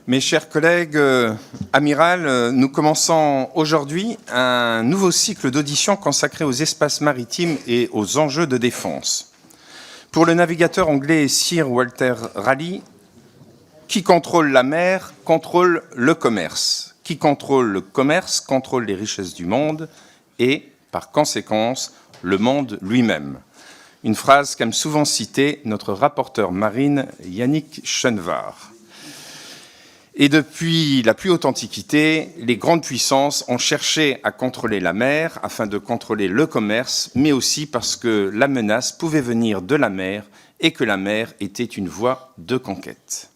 Mes chers collègues, amiral, nous commençons aujourd'hui un nouveau cycle d'auditions consacré aux espaces maritimes et aux enjeux de défense. Pour le navigateur anglais Sir Walter Raleigh, qui contrôle la mer contrôle le commerce. Qui contrôle le commerce contrôle les richesses du monde et, par conséquence, le monde lui-même. Une phrase qu'aime souvent citer notre rapporteur marine Yannick Chenevard. Et depuis la plus haute antiquité, les grandes puissances ont cherché à contrôler la mer afin de contrôler le commerce, mais aussi parce que la menace pouvait venir de la mer et que la mer était une voie de conquête.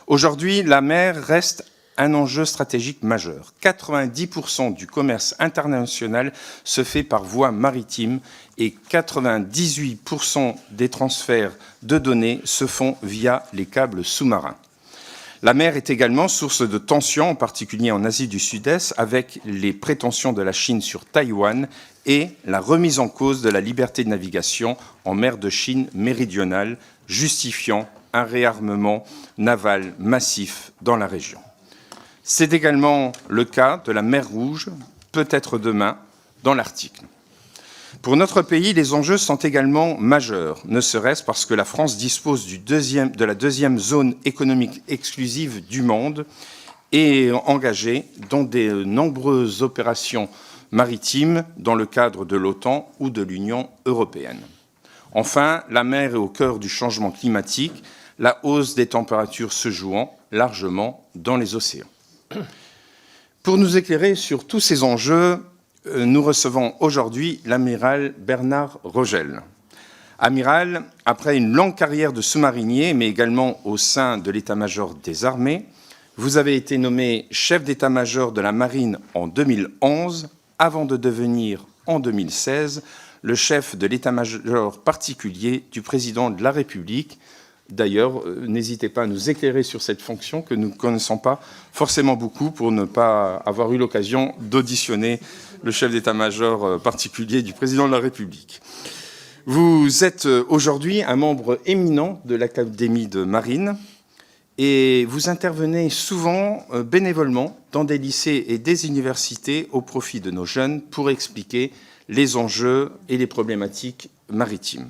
Aujourd'hui, la mer reste un enjeu stratégique majeur. 90% du commerce international se fait par voie maritime et 98% des transferts de données se font via les câbles sous-marins. La mer est également source de tensions, en particulier en Asie du Sud-Est, avec les prétentions de la Chine sur Taïwan et la remise en cause de la liberté de navigation en mer de Chine méridionale, justifiant un réarmement naval massif dans la région. C'est également le cas de la mer Rouge, peut-être demain, dans l'Arctique. Pour notre pays, les enjeux sont également majeurs, ne serait-ce parce que la France dispose de la deuxième zone économique exclusive du monde et est engagée dans de nombreuses opérations maritimes dans le cadre de l'OTAN ou de l'Union européenne. Enfin, la mer est au cœur du changement climatique, la hausse des températures se jouant largement dans les océans. Pour nous éclairer sur tous ces enjeux, nous recevons aujourd'hui l'amiral Bernard Rogel. Amiral, après une longue carrière de sous-marinier, mais également au sein de l'état-major des armées, vous avez été nommé chef d'état-major de la marine en 2011, avant de devenir, en 2016, le chef de l'état-major particulier du président de la République. D'ailleurs, n'hésitez pas à nous éclairer sur cette fonction que nous ne connaissons pas forcément beaucoup pour ne pas avoir eu l'occasion d'auditionner le chef d'état-major particulier du président de la République. Vous êtes aujourd'hui un membre éminent de l'Académie de marine et vous intervenez souvent bénévolement dans des lycées et des universités au profit de nos jeunes pour expliquer les enjeux et les problématiques maritimes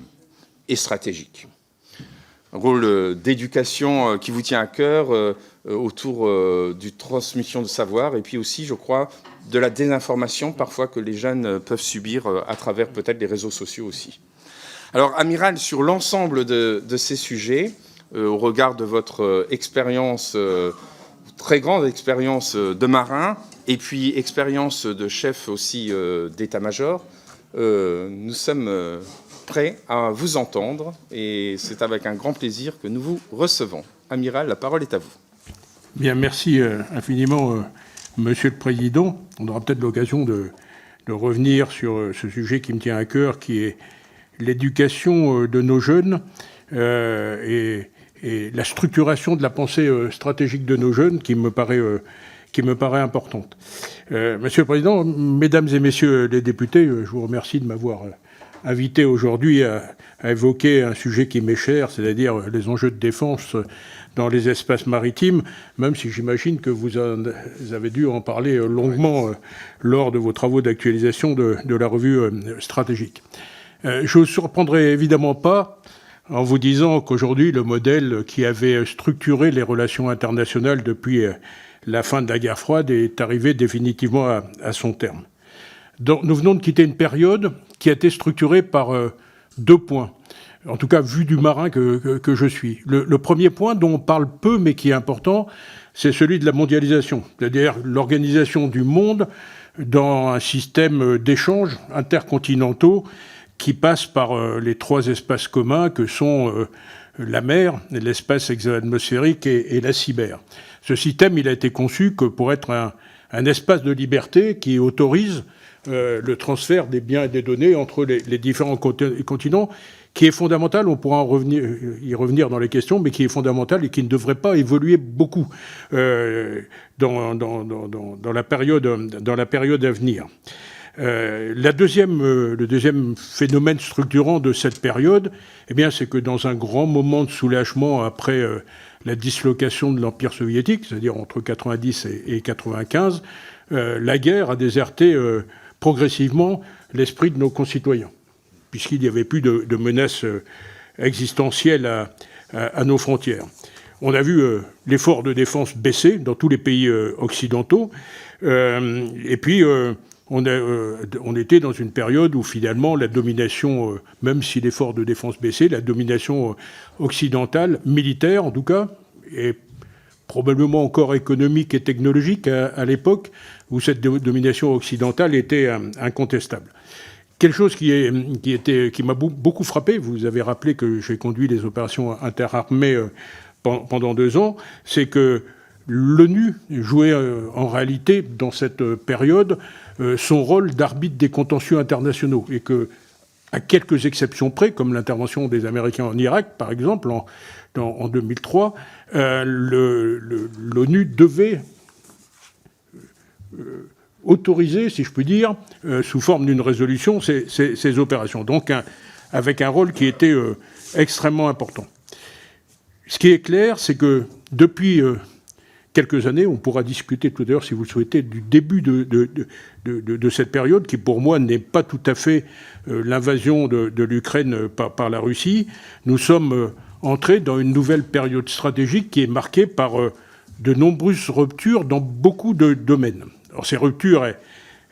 et stratégiques. Un rôle d'éducation qui vous tient à cœur autour du transmission de savoir et puis aussi, je crois, de la désinformation parfois que les jeunes peuvent subir à travers peut-être les réseaux sociaux aussi. Alors, amiral, sur l'ensemble de ces sujets, au regard de votre expérience, très grande expérience de marin et puis expérience de chef aussi d'état-major, nous sommes prêt à vous entendre et c'est avec un grand plaisir que nous vous recevons. Amiral, la parole est à vous. Bien, merci infiniment, Monsieur le Président. On aura peut-être l'occasion de revenir sur ce sujet qui me tient à cœur, qui est l'éducation de nos jeunes et la structuration de la pensée stratégique de nos jeunes qui me paraît importante. Monsieur le Président, Mesdames et Messieurs les députés, je vous remercie de m'avoir invité aujourd'hui à évoquer un sujet qui m'est cher, c'est-à-dire les enjeux de défense dans les espaces maritimes, même si j'imagine que vous avez dû en parler longuement lors de vos travaux d'actualisation de la revue stratégique. Je ne vous surprendrai évidemment pas en vous disant qu'aujourd'hui, le modèle qui avait structuré les relations internationales depuis la fin de la guerre froide est arrivé définitivement à son terme. Donc, nous venons de quitter une période qui a été structurée par deux points, en tout cas vu du marin que je suis. Le premier point dont on parle peu mais qui est important, c'est celui de la mondialisation, c'est-à-dire l'organisation du monde dans un système d'échanges intercontinentaux qui passe par les trois espaces communs que sont la mer, l'espace exo-atmosphérique et la cyber. Ce système, il a été conçu que pour être un espace de liberté qui autorise le transfert des biens et des données entre les différents continents, qui est fondamental, on pourra y revenir dans les questions, mais qui est fondamental et qui ne devrait pas évoluer beaucoup dans la période à venir. Le deuxième phénomène structurant de cette période, eh bien, c'est que dans un grand moment de soulagement après la dislocation de l'Empire soviétique, c'est-à-dire entre 90 et 95, la guerre a déserté progressivement l'esprit de nos concitoyens, puisqu'il n'y avait plus de menaces existentielles à nos frontières. On a vu l'effort de défense baisser dans tous les pays occidentaux, et puis on était dans une période où finalement la domination, même si l'effort de défense baissait, la domination occidentale, militaire en tout cas, et probablement encore économique et technologique à l'époque, où cette domination occidentale était incontestable. Quelque chose qui m'a beaucoup frappé, vous avez rappelé que j'ai conduit les opérations interarmées pendant 2 ans, c'est que l'ONU jouait en réalité dans cette période son rôle d'arbitre des contentieux internationaux et que, à quelques exceptions près, comme l'intervention des Américains en Irak par exemple en 2003, l'ONU devait autoriser, si je puis dire, sous forme d'une résolution, ces opérations. Donc avec un rôle qui était extrêmement important. Ce qui est clair, c'est que depuis quelques années, on pourra discuter tout à l'heure, si vous le souhaitez, du début de cette période, qui pour moi n'est pas tout à fait l'invasion de l'Ukraine par la Russie. Nous sommes entrés dans une nouvelle période stratégique qui est marquée par de nombreuses ruptures dans beaucoup de domaines. Alors ces ruptures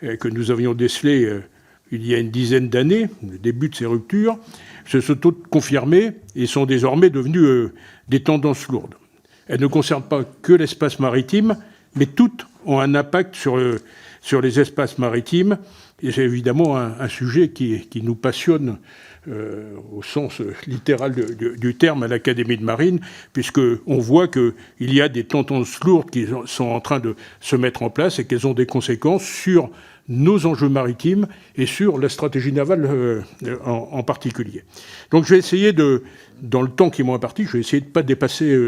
que nous avions décelées il y a une dizaine d'années, le début de ces ruptures, se sont toutes confirmées et sont désormais devenues des tendances lourdes. Elles ne concernent pas que l'espace maritime, mais toutes ont un impact sur les espaces maritimes. Et c'est évidemment un sujet qui nous passionne au sens littéral du terme à l'Académie de Marine, puisqu'on voit qu'il y a des tendances lourdes qui sont en train de se mettre en place et qu'elles ont des conséquences sur nos enjeux maritimes et sur la stratégie navale en particulier. Donc je vais essayer dans le temps qui m'est imparti, je vais essayer de ne pas dépasser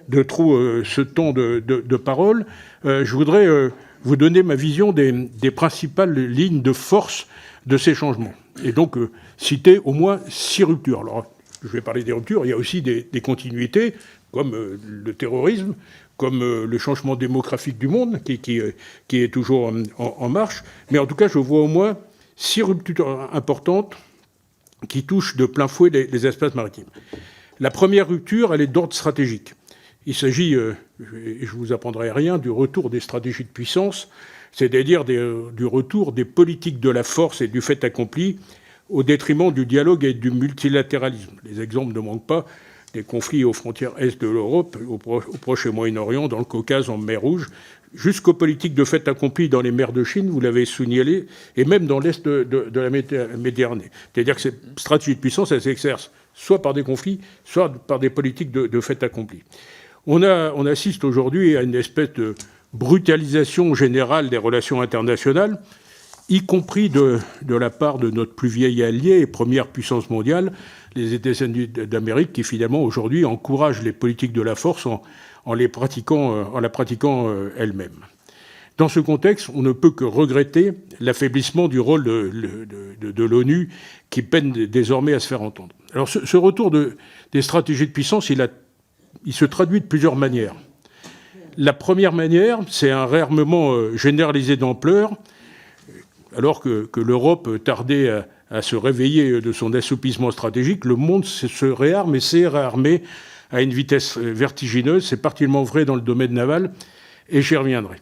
de trop ce temps de parole. Je voudrais vous donner ma vision des principales lignes de force de ces changements. Et donc citer au moins 6 ruptures. Alors, je vais parler des ruptures, il y a aussi des continuités, comme le terrorisme, comme le changement démographique du monde, qui est toujours en marche. Mais en tout cas, je vois au moins 6 ruptures importantes qui touchent de plein fouet les espaces maritimes. La première rupture, elle est d'ordre stratégique. Il s'agit, et je ne vous apprendrai rien, du retour des stratégies de puissance, c'est-à-dire du retour des politiques de la force et du fait accompli au détriment du dialogue et du multilatéralisme. Les exemples ne manquent pas, des conflits aux frontières est de l'Europe, au Proche et Moyen-Orient, dans le Caucase, en mer Rouge, jusqu'aux politiques de fait accompli dans les mers de Chine, vous l'avez signalé, et même dans l'est de la Méditerranée. C'est-à-dire que ces stratégies de puissance, elles s'exercent soit par des conflits, soit par des politiques de fait accompli. On assiste aujourd'hui à une espèce de brutalisation générale des relations internationales, y compris de la part de notre plus vieil allié et première puissance mondiale, les États-Unis d'Amérique, qui finalement aujourd'hui encouragent les politiques de la force en la pratiquant elle-même. Dans ce contexte, on ne peut que regretter l'affaiblissement du rôle de l'ONU, qui peine désormais à se faire entendre. Alors ce retour des stratégies de puissance, il se traduit de plusieurs manières. La première manière, c'est un réarmement généralisé d'ampleur, alors que l'Europe tardait à se réveiller de son assouplissement stratégique. Le monde se réarme et s'est réarmé à une vitesse vertigineuse. C'est particulièrement vrai dans le domaine naval, et j'y reviendrai.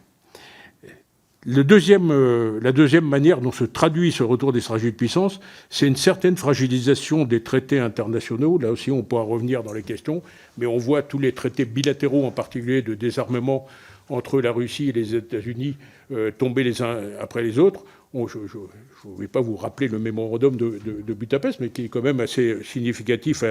La deuxième manière dont se traduit ce retour des stratégies de puissance, c'est une certaine fragilisation des traités internationaux. Là aussi, on pourra revenir dans les questions, mais on voit tous les traités bilatéraux, en particulier de désarmement entre la Russie et les États-Unis, tomber les uns après les autres. Je ne vais pas vous rappeler le mémorandum de Budapest, mais qui est quand même assez significatif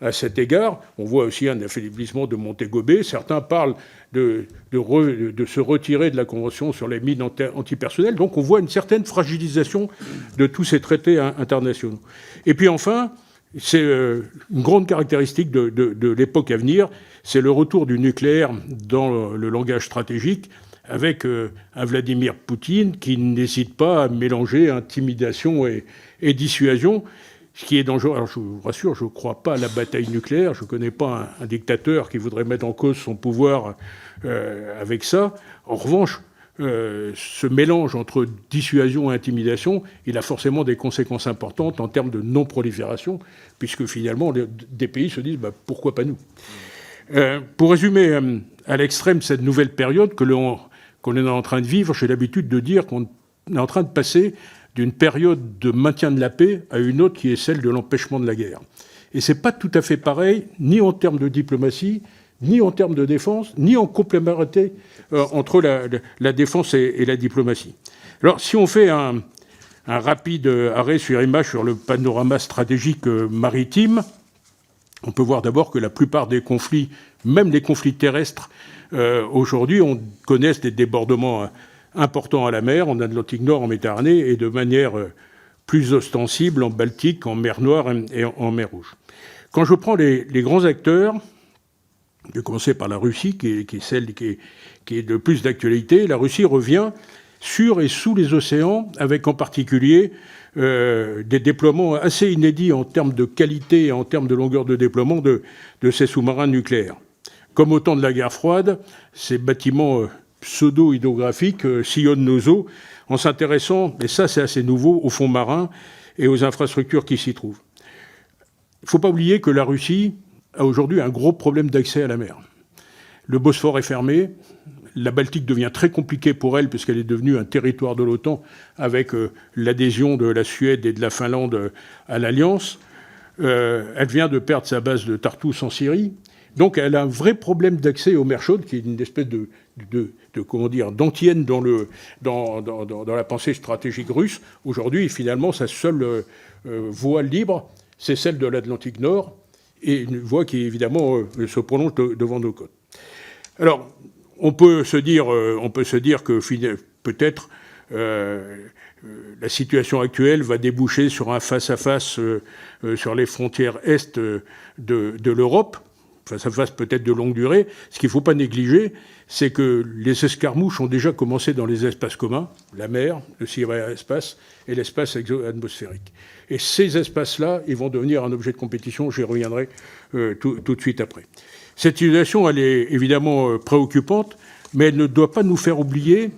à cet égard. On voit aussi un affaiblissement de Montego Bay. Certains parlent de se retirer de la Convention sur les mines antipersonnelles. Donc on voit une certaine fragilisation de tous ces traités internationaux. Et puis enfin, c'est une grande caractéristique de l'époque à venir, c'est le retour du nucléaire dans le langage stratégique, avec un Vladimir Poutine qui n'hésite pas à mélanger intimidation et dissuasion. Ce qui est dangereux, alors je vous rassure, je ne crois pas à la bataille nucléaire, je ne connais pas un dictateur qui voudrait mettre en cause son pouvoir avec ça. En revanche, ce mélange entre dissuasion et intimidation, il a forcément des conséquences importantes en termes de non-prolifération, puisque finalement, des pays se disent pourquoi pas nous. Pour résumer à l'extrême cette nouvelle période qu'on est en train de vivre, j'ai l'habitude de dire qu'on est en train de passer d'une période de maintien de la paix à une autre qui est celle de l'empêchement de la guerre. Et c'est pas tout à fait pareil, ni en termes de diplomatie, ni en termes de défense, ni en complémentarité entre la défense et la diplomatie. Alors, si on fait un rapide arrêt sur image sur le panorama stratégique maritime, on peut voir d'abord que la plupart des conflits, même les conflits terrestres, aujourd'hui, on connaît des débordements importants à la mer, en Atlantique Nord, en Méditerranée, et de manière plus ostensible en Baltique, en mer Noire et en mer Rouge. Quand je prends les grands acteurs, je vais commencer par la Russie, qui est celle qui est de plus d'actualité. La Russie revient sur et sous les océans, avec en particulier des déploiements assez inédits en termes de qualité et en termes de longueur de déploiement de ces sous-marins nucléaires. Comme au temps de la guerre froide, ces bâtiments pseudo-hydrographiques sillonnent nos eaux en s'intéressant, et ça c'est assez nouveau, aux fonds marins et aux infrastructures qui s'y trouvent. Il ne faut pas oublier que la Russie a aujourd'hui un gros problème d'accès à la mer. Le Bosphore est fermé, la Baltique devient très compliquée pour elle puisqu'elle est devenue un territoire de l'OTAN avec l'adhésion de la Suède et de la Finlande à l'Alliance. Elle vient de perdre sa base de Tartous en Syrie. Donc elle a un vrai problème d'accès aux mers chaudes, qui est une espèce d'antienne dans la pensée stratégique russe. Aujourd'hui, finalement, sa seule voie libre, c'est celle de l'Atlantique Nord, et une voie qui, évidemment, se prolonge devant nos côtes. Alors, on peut se dire que peut-être la situation actuelle va déboucher sur un face-à-face sur les frontières est de l'Europe, face-à-face peut-être de longue durée. Ce qu'il ne faut pas négliger, c'est que les escarmouches ont déjà commencé dans les espaces communs, la mer, le cyberespace et l'espace atmosphérique. Et ces espaces-là, ils vont devenir un objet de compétition, j'y reviendrai tout de suite après. Cette situation, elle est évidemment préoccupante, mais elle ne doit pas nous faire oublier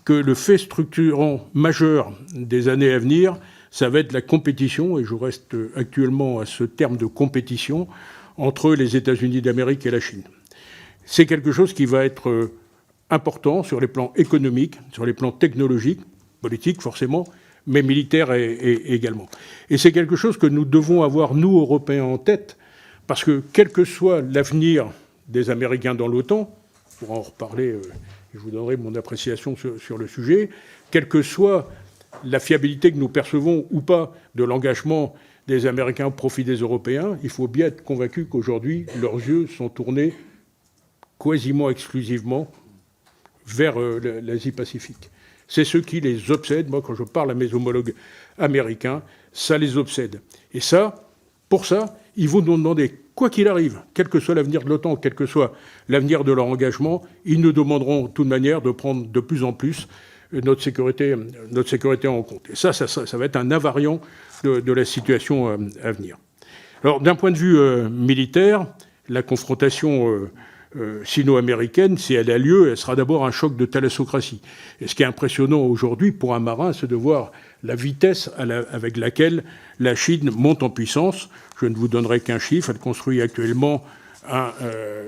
que le fait structurant majeur des années à venir, ça va être la compétition, et je reste actuellement à ce terme de compétition, entre les États-Unis d'Amérique et la Chine. C'est quelque chose qui va être important sur les plans économiques, sur les plans technologiques, politiques forcément, mais militaires également. Et c'est quelque chose que nous devons avoir, nous, Européens, en tête, parce que quel que soit l'avenir des Américains dans l'OTAN, on pourra en reparler, je vous donnerai mon appréciation sur le sujet, quelle que soit la fiabilité que nous percevons ou pas de l'engagement des Américains au profit des Européens, il faut bien être convaincu qu'aujourd'hui, leurs yeux sont tournés quasiment exclusivement vers l'Asie-Pacifique. C'est ce qui les obsède. Moi, quand je parle à mes homologues américains, ça les obsède. Et ça, pour ça, ils vont nous demander, quoi qu'il arrive, quel que soit l'avenir de l'OTAN, quel que soit l'avenir de leur engagement, ils nous demanderont de toute manière de prendre de plus en plus notre sécurité en compte. Et ça va être un invariant de la situation à venir. Alors, d'un point de vue militaire, la confrontation sino-américaine, si elle a lieu, elle sera d'abord un choc de thalassocratie. Et ce qui est impressionnant aujourd'hui pour un marin, c'est de voir la vitesse avec laquelle la Chine monte en puissance. Je ne vous donnerai qu'un chiffre. Elle construit actuellement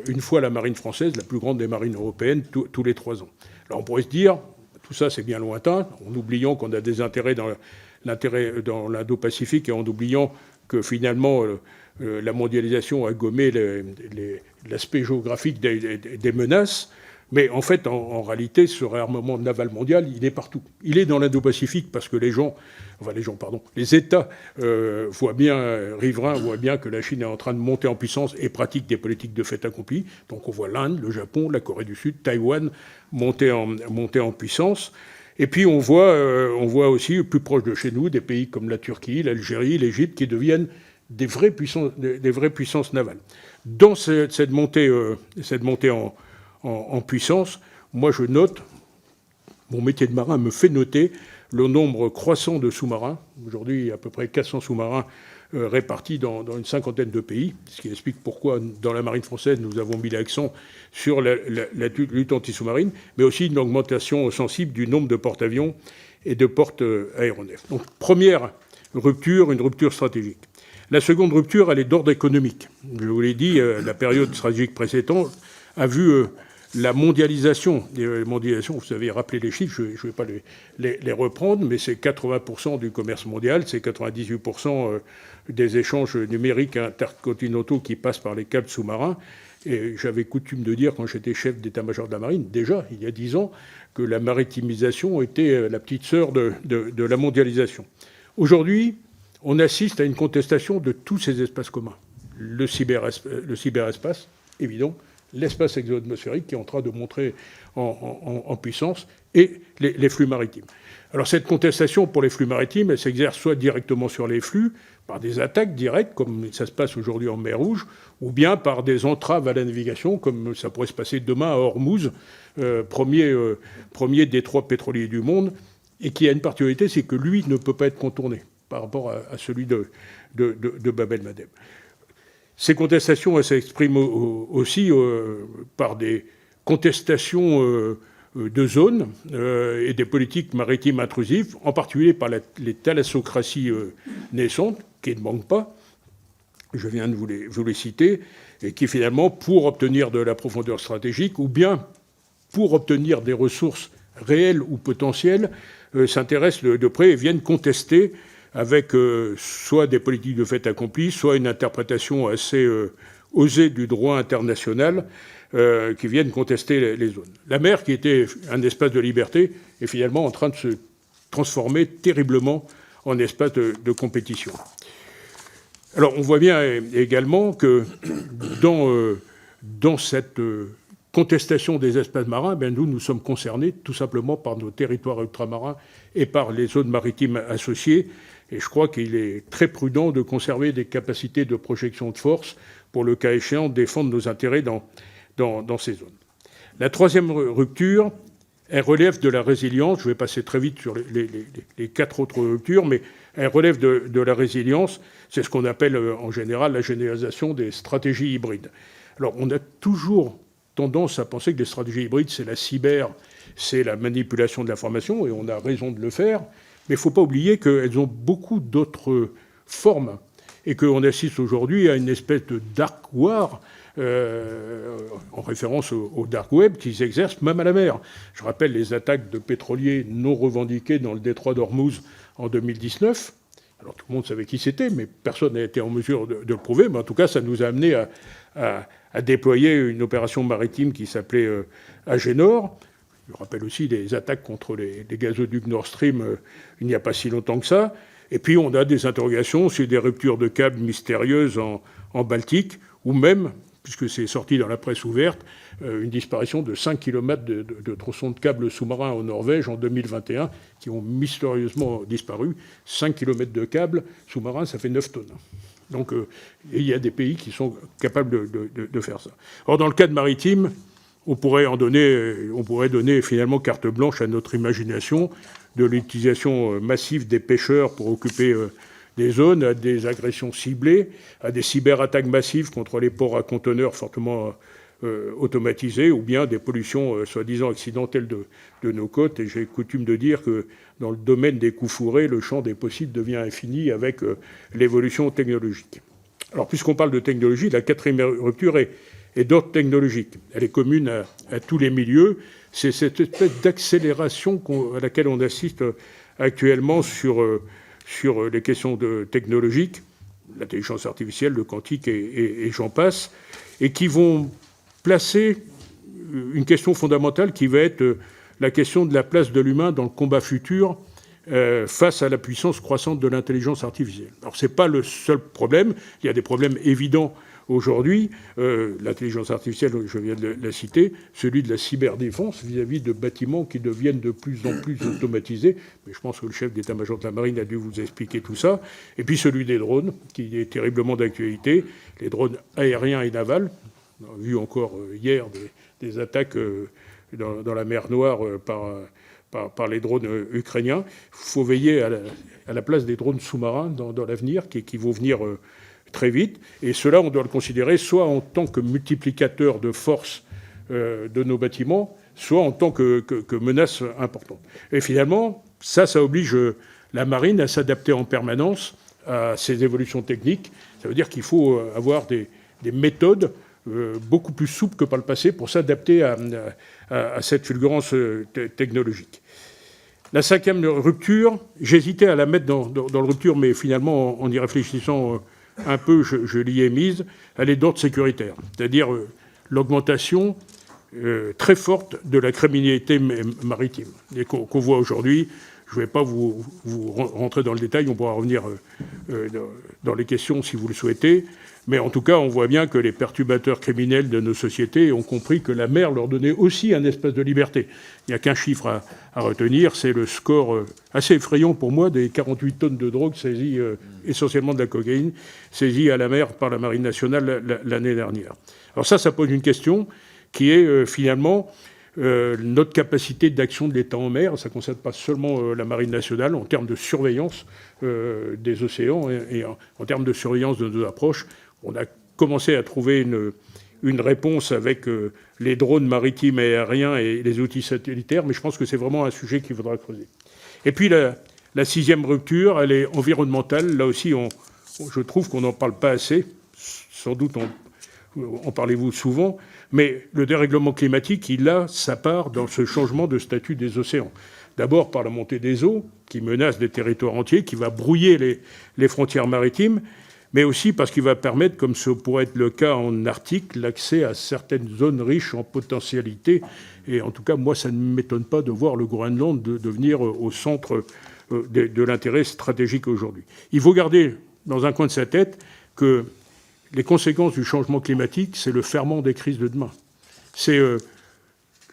une fois la marine française, la plus grande des marines européennes, tous les 3 ans. Alors on pourrait se dire, tout ça c'est bien lointain, en oubliant qu'on a des intérêts dans l'Indo-Pacifique et en oubliant que finalement la mondialisation a gommé l'aspect géographique des menaces. Mais en fait, en réalité, ce réarmement naval mondial, il est partout. Il est dans l'Indo-Pacifique parce que les États riverains voient bien que la Chine est en train de monter en puissance et pratique des politiques de fait accompli. Donc on voit l'Inde, le Japon, la Corée du Sud, Taïwan monter en puissance. Et puis on voit aussi, plus proche de chez nous, des pays comme la Turquie, l'Algérie, l'Égypte, qui deviennent des vraies puissances navales. Dans cette montée en puissance, moi je note, mon métier de marin me fait noter le nombre croissant de sous-marins. Aujourd'hui, il y a à peu près 400 sous-marins répartis dans une cinquantaine de pays, ce qui explique pourquoi dans la marine française nous avons mis l'accent sur la lutte anti-sous-marine, mais aussi une augmentation sensible du nombre de porte-avions et de porte-aéronefs. Donc première rupture, une rupture stratégique. La seconde rupture, elle est d'ordre économique. Je vous l'ai dit, la période stratégique précédente a vu la mondialisation. Vous avez rappelé les chiffres, je ne vais pas les reprendre, mais c'est 80% du commerce mondial, c'est 98% des échanges numériques intercontinentaux qui passent par les câbles sous-marins. Et j'avais coutume de dire, quand j'étais chef d'état-major de la marine, déjà, il y a 10 ans, que la maritimisation était la petite sœur de la mondialisation. Aujourd'hui, on assiste à une contestation de tous ces espaces communs. Le cyberespace, évidemment, l'espace exo-atmosphérique qui est en train de montrer en puissance, et les flux maritimes. Alors cette contestation pour les flux maritimes, elle s'exerce soit directement sur les flux, par des attaques directes, comme ça se passe aujourd'hui en mer Rouge, ou bien par des entraves à la navigation, comme ça pourrait se passer demain à Hormuz, premier détroit pétrolier du monde, et qui a une particularité, c'est que lui ne peut pas être contourné par rapport à celui de Bab el-Mandeb. Ces contestations, elles s'expriment aussi par des contestations de zones et des politiques maritimes intrusives, en particulier par les thalassocraties naissantes, qui ne manquent pas, je viens de vous les citer, et qui finalement, pour obtenir de la profondeur stratégique, ou bien pour obtenir des ressources réelles ou potentielles, s'intéressent de près et viennent contester avec soit des politiques de fait accompli, soit une interprétation assez osée du droit international qui viennent contester les zones. La mer, qui était un espace de liberté, est finalement en train de se transformer terriblement en espace de compétition. Alors on voit bien également que dans cette contestation des espaces marins, nous sommes concernés tout simplement par nos territoires ultramarins et par les zones maritimes associées. Et je crois qu'il est très prudent de conserver des capacités de projection de force pour, le cas échéant, défendre nos intérêts dans ces zones. La troisième rupture, elle relève de la résilience. Je vais passer très vite sur les 4 autres ruptures, mais elle relève de la résilience. C'est ce qu'on appelle en général la généralisation des stratégies hybrides. Alors on a toujours tendance à penser que les stratégies hybrides, c'est la cyber, c'est la manipulation de l'information, et on a raison de le faire. Mais il ne faut pas oublier qu'elles ont beaucoup d'autres formes et qu'on assiste aujourd'hui à une espèce de dark war, en référence au dark web, qui s'exerce même à la mer. Je rappelle les attaques de pétroliers non revendiqués dans le détroit d'Ormuz en 2019. Alors tout le monde savait qui c'était, mais personne n'a été en mesure de le prouver. Mais en tout cas, ça nous a amené à déployer une opération maritime qui s'appelait Agénor. Je rappelle aussi les attaques contre les gazoducs Nord Stream il n'y a pas si longtemps que ça. Et puis on a des interrogations sur des ruptures de câbles mystérieuses en Baltique, ou même, puisque c'est sorti dans la presse ouverte, une disparition de 5 km de tronçons de câbles sous-marins en Norvège en 2021, qui ont mystérieusement disparu. 5 km de câbles sous-marins, ça fait 9 tonnes. Donc il y a des pays qui sont capables de faire ça. Or, dans le cadre maritime, on pourrait donner finalement carte blanche à notre imagination de l'utilisation massive des pêcheurs pour occuper des zones, à des agressions ciblées, à des cyberattaques massives contre les ports à conteneurs fortement automatisés, ou bien des pollutions soi-disant accidentelles de nos côtes. Et j'ai coutume de dire que dans le domaine des coups fourrés, le champ des possibles devient infini avec l'évolution technologique. Alors, puisqu'on parle de technologie, la 4e rupture est d'ordre technologique. Elle est commune à tous les milieux. C'est cette espèce d'accélération à laquelle on assiste actuellement sur les questions technologiques, l'intelligence artificielle, le quantique et j'en passe, et qui vont placer une question fondamentale qui va être la question de la place de l'humain dans le combat futur face à la puissance croissante de l'intelligence artificielle. Alors ce n'est pas le seul problème, il y a des problèmes évidents aujourd'hui, l'intelligence artificielle, je viens de la citer, celui de la cyberdéfense vis-à-vis de bâtiments qui deviennent de plus en plus automatisés. Mais je pense que le chef d'état-major de la marine a dû vous expliquer tout ça. Et puis celui des drones, qui est terriblement d'actualité, les drones aériens et navals. On a vu encore hier des attaques dans la mer Noire par les drones ukrainiens. Il faut veiller à la place des drones sous-marins dans l'avenir, qui vont venir très vite. Et cela, on doit le considérer soit en tant que multiplicateur de force de nos bâtiments, soit en tant que menace importante. Et finalement, ça oblige la marine à s'adapter en permanence à ces évolutions techniques. Ça veut dire qu'il faut avoir des méthodes beaucoup plus souples que par le passé pour s'adapter à cette fulgurance technologique. La 5e rupture, j'hésitais à la mettre dans la rupture, mais finalement, en y réfléchissant un peu, je l'y ai mise. Elle est d'ordre sécuritaire, c'est-à-dire l'augmentation très forte de la criminalité maritime et qu'on voit aujourd'hui. Je ne vais pas vous rentrer dans le détail, on pourra revenir dans les questions si vous le souhaitez. Mais en tout cas, on voit bien que les perturbateurs criminels de nos sociétés ont compris que la mer leur donnait aussi un espace de liberté. Il n'y a qu'un chiffre à retenir, c'est le score assez effrayant pour moi des 48 tonnes de drogue saisies, essentiellement de la cocaïne, saisies à la mer par la Marine nationale l'année dernière. Alors ça pose une question qui est finalement notre capacité d'action de l'État en mer. Ça ne concerne pas seulement la Marine nationale en termes de surveillance des océans et en termes de surveillance de nos approches. On a commencé à trouver une réponse avec les drones maritimes et aériens et les outils satellitaires, mais je pense que c'est vraiment un sujet qu'il faudra creuser. Et puis la 6e rupture, elle est environnementale. Là aussi, je trouve qu'on n'en parle pas assez. Sans doute en parlez-vous souvent, mais le dérèglement climatique, il a sa part dans ce changement de statut des océans. D'abord par la montée des eaux, qui menace des territoires entiers, qui va brouiller les frontières maritimes, mais aussi parce qu'il va permettre, comme ce pourrait être le cas en Arctique, l'accès à certaines zones riches en potentialité. Et en tout cas, moi, ça ne m'étonne pas de voir le Groenland devenir au centre de l'intérêt stratégique aujourd'hui. Il faut garder dans un coin de sa tête que les conséquences du changement climatique, c'est le ferment des crises de demain. C'est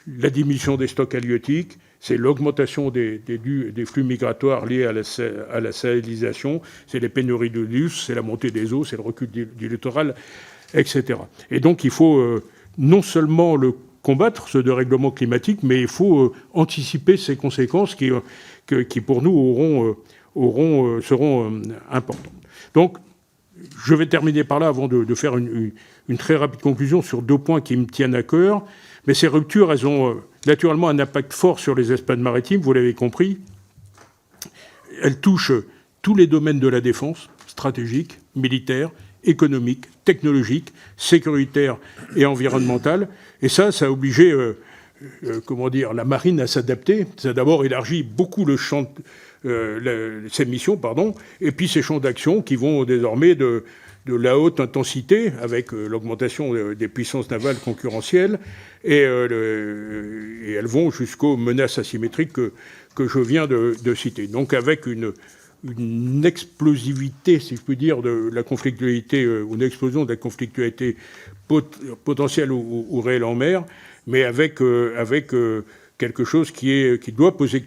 la diminution des stocks halieutiques, c'est l'augmentation des flux migratoires liés à la sahélisation, c'est les pénuries de l'us, c'est la montée des eaux, c'est le recul du littoral, etc. Et donc il faut non seulement le combattre, ce dérèglement climatique, mais il faut anticiper ces conséquences qui pour nous seront importantes. Donc, je vais terminer par là avant de faire une très rapide conclusion sur 2 points qui me tiennent à cœur. Mais ces ruptures, elles ont naturellement un impact fort sur les espaces maritimes, vous l'avez compris. Elles touchent tous les domaines de la défense, stratégique, militaire, économique, technologique, sécuritaire et environnementale. Et ça a obligé la marine à s'adapter. Ça a d'abord élargi beaucoup le champ ses missions, et puis ces champs d'action qui vont désormais de la haute intensité, avec l'augmentation des puissances navales concurrentielles, et elles vont jusqu'aux menaces asymétriques que je viens de citer. Donc avec une explosivité, si je puis dire, de la conflictualité, ou une explosion de la conflictualité potentielle ou réelle en mer, mais avec quelque chose qui doit poser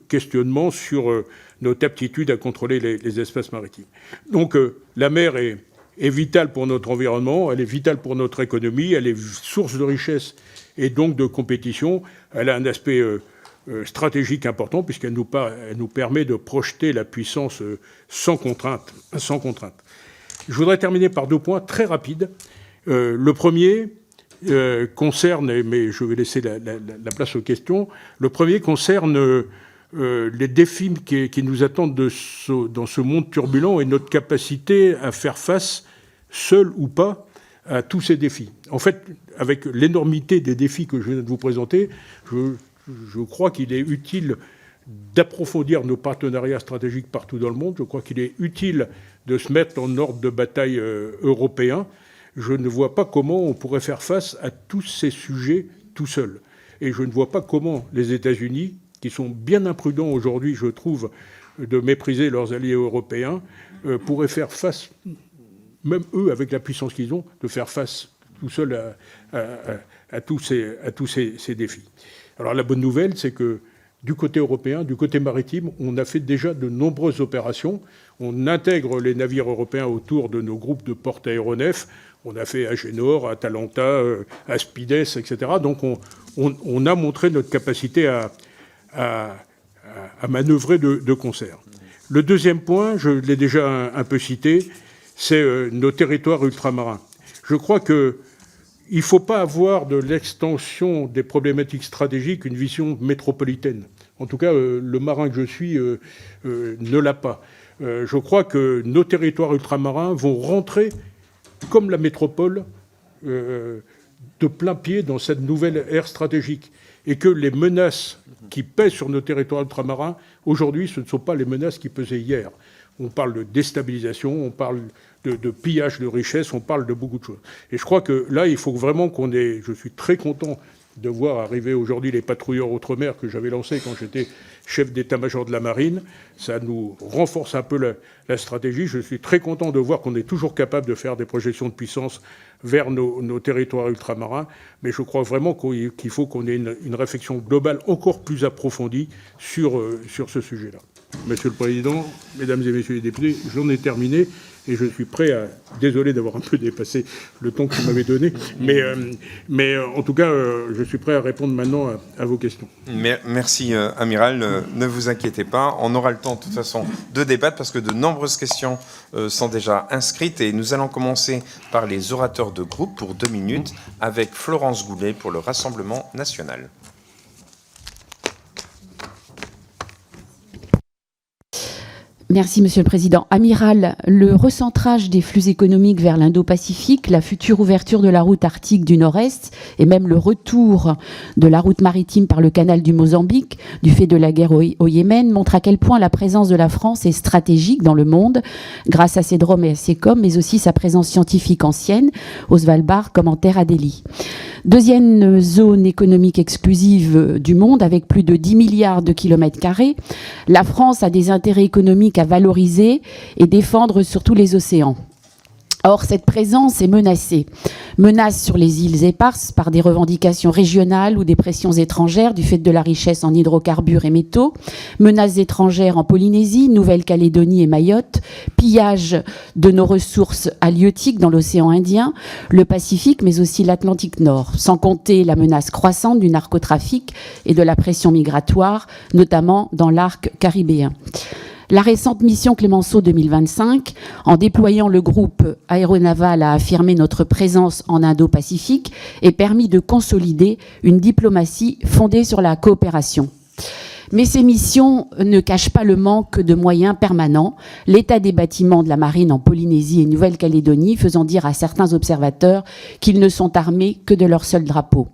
questionnement sur notre aptitude à contrôler les espaces maritimes. Donc la mer est vitale pour notre environnement, elle est vitale pour notre économie, elle est source de richesse et donc de compétition. Elle a un aspect stratégique important puisqu'elle nous permet de projeter la puissance sans contrainte. Je voudrais terminer par 2 points très rapides. Le premier concerne, mais je vais laisser la place aux questions, le premier concerne les défis qui nous attendent dans ce monde turbulent et notre capacité à faire face, seul ou pas, à tous ces défis. En fait, avec l'énormité des défis que je viens de vous présenter, je crois qu'il est utile d'approfondir nos partenariats stratégiques partout dans le monde. Je crois qu'il est utile de se mettre en ordre de bataille européen. Je ne vois pas comment on pourrait faire face à tous ces sujets tout seul. Et je ne vois pas comment les États-Unis, qui sont bien imprudents aujourd'hui, je trouve, de mépriser leurs alliés européens, pourraient faire face, même eux, avec la puissance qu'ils ont, de faire face tout seuls à tous ces défis. Alors la bonne nouvelle, c'est que du côté européen, du côté maritime, on a fait déjà de nombreuses opérations. On intègre les navires européens autour de nos groupes de porte-aéronefs. On a fait Agénor, Atalanta, Aspides, etc. Donc on a montré notre capacité à manœuvrer de concert. Le deuxième point, je l'ai déjà un peu cité, c'est nos territoires ultramarins. Je crois qu'il ne faut pas avoir de l'extension des problématiques stratégiques une vision métropolitaine. En tout cas, le marin que je suis ne l'a pas. Je crois que nos territoires ultramarins vont rentrer, comme la métropole, de plein pied dans cette nouvelle ère stratégique. Et que les menaces qui pèsent sur nos territoires ultramarins, aujourd'hui, ce ne sont pas les menaces qui pesaient hier. On parle de déstabilisation, on parle de pillage de richesses, on parle de beaucoup de choses. Et je crois que là, il faut vraiment qu'on ait... Je suis très content de voir arriver aujourd'hui les patrouilleurs outre-mer que j'avais lancés quand j'étais chef d'état-major de la marine. Ça nous renforce un peu la stratégie. Je suis très content de voir qu'on est toujours capable de faire des projections de puissance vers nos territoires ultramarins. Mais je crois vraiment qu'il faut qu'on ait une réflexion globale encore plus approfondie sur ce sujet-là. Monsieur le Président, Mesdames et Messieurs les députés, j'en ai terminé et je suis prêt à... Désolé d'avoir un peu dépassé le temps que vous m'avez donné, mais en tout cas, je suis prêt à répondre maintenant à vos questions. Merci, Amiral. Ne vous inquiétez pas. On aura le temps, de toute façon, de débattre parce que de nombreuses questions sont déjà inscrites et nous allons commencer par les orateurs de groupe pour 2 minutes avec Florence Goulet pour le Rassemblement national. Merci, Monsieur le Président. Amiral, le recentrage des flux économiques vers l'Indo-Pacifique, la future ouverture de la route arctique du Nord-Est et même le retour de la route maritime par le canal du Mozambique du fait de la guerre au Yémen montrent à quel point la présence de la France est stratégique dans le monde grâce à ses DROM et à ses COM, mais aussi sa présence scientifique ancienne au Svalbard comme en Terre Adélie. Deuxième zone économique exclusive du monde avec plus de 10 milliards de kilomètres carrés, la France a des intérêts économiques à valoriser et défendre sur tous les océans. Or, cette présence est menacée. Menace sur les îles éparses par des revendications régionales ou des pressions étrangères du fait de la richesse en hydrocarbures et métaux. Menaces étrangères en Polynésie, Nouvelle-Calédonie et Mayotte. Pillage de nos ressources halieutiques dans l'océan Indien, le Pacifique, mais aussi l'Atlantique Nord. Sans compter la menace croissante du narcotrafic et de la pression migratoire, notamment dans l'arc caribéen. La récente mission Clémenceau 2025, en déployant le groupe aéronaval, a affirmé notre présence en Indo-Pacifique et permis de consolider une diplomatie fondée sur la coopération. Mais ces missions ne cachent pas le manque de moyens permanents, l'état des bâtiments de la marine en Polynésie et Nouvelle-Calédonie faisant dire à certains observateurs qu'ils ne sont armés que de leur seul drapeau.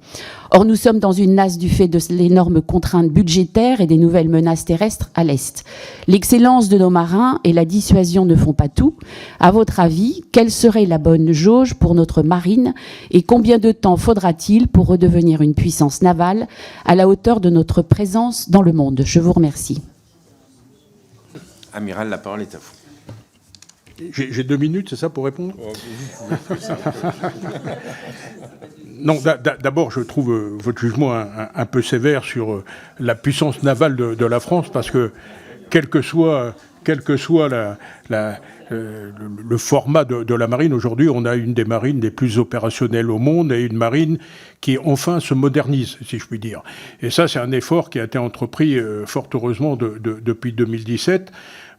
Or, nous sommes dans une nasse du fait de l'énorme contrainte budgétaire et des nouvelles menaces terrestres à l'Est. L'excellence de nos marins et la dissuasion ne font pas tout. À votre avis, quelle serait la bonne jauge pour notre marine et combien de temps faudra-t-il pour redevenir une puissance navale à la hauteur de notre présence dans le monde ? Je vous remercie. Amiral, la parole est à vous. J'ai 2 minutes, c'est ça, pour répondre ? Non, d'abord, je trouve votre jugement un peu sévère sur la puissance navale de la France, parce que quel que soit le format de la marine, aujourd'hui, on a une des marines les plus opérationnelles au monde et une marine qui, enfin, se modernise, si je puis dire. Et ça, c'est un effort qui a été entrepris, fort heureusement, depuis 2017.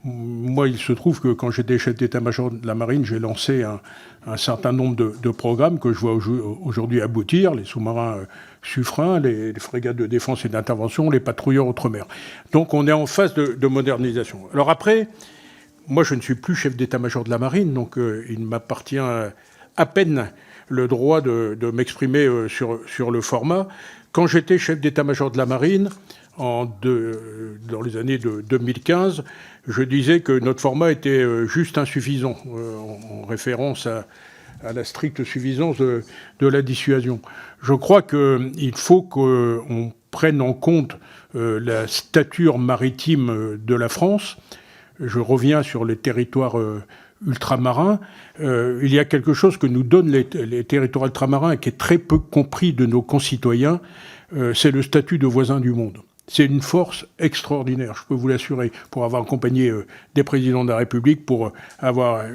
Moi, il se trouve que quand j'étais chef d'état-major de la marine, j'ai lancé un certain nombre de programmes que je vois aujourd'hui aboutir, les sous-marins Suffren, les frégates de défense et d'intervention, les patrouilleurs outre-mer. Donc on est en phase de modernisation. Alors après, moi je ne suis plus chef d'état-major de la marine, donc il m'appartient à peine le droit de m'exprimer sur le format. Quand j'étais chef d'état-major de la marine, dans les années de 2015, je disais que notre format était juste insuffisant, en référence à la stricte suffisance de la dissuasion. Je crois qu'il faut qu'on prenne en compte la stature maritime de la France. Je reviens sur les territoires ultramarins. Il y a quelque chose que nous donnent les territoires ultramarins et qui est très peu compris de nos concitoyens, c'est le statut de voisin du monde. c'est une force extraordinaire, je peux vous l'assurer, pour avoir accompagné des présidents de la République, pour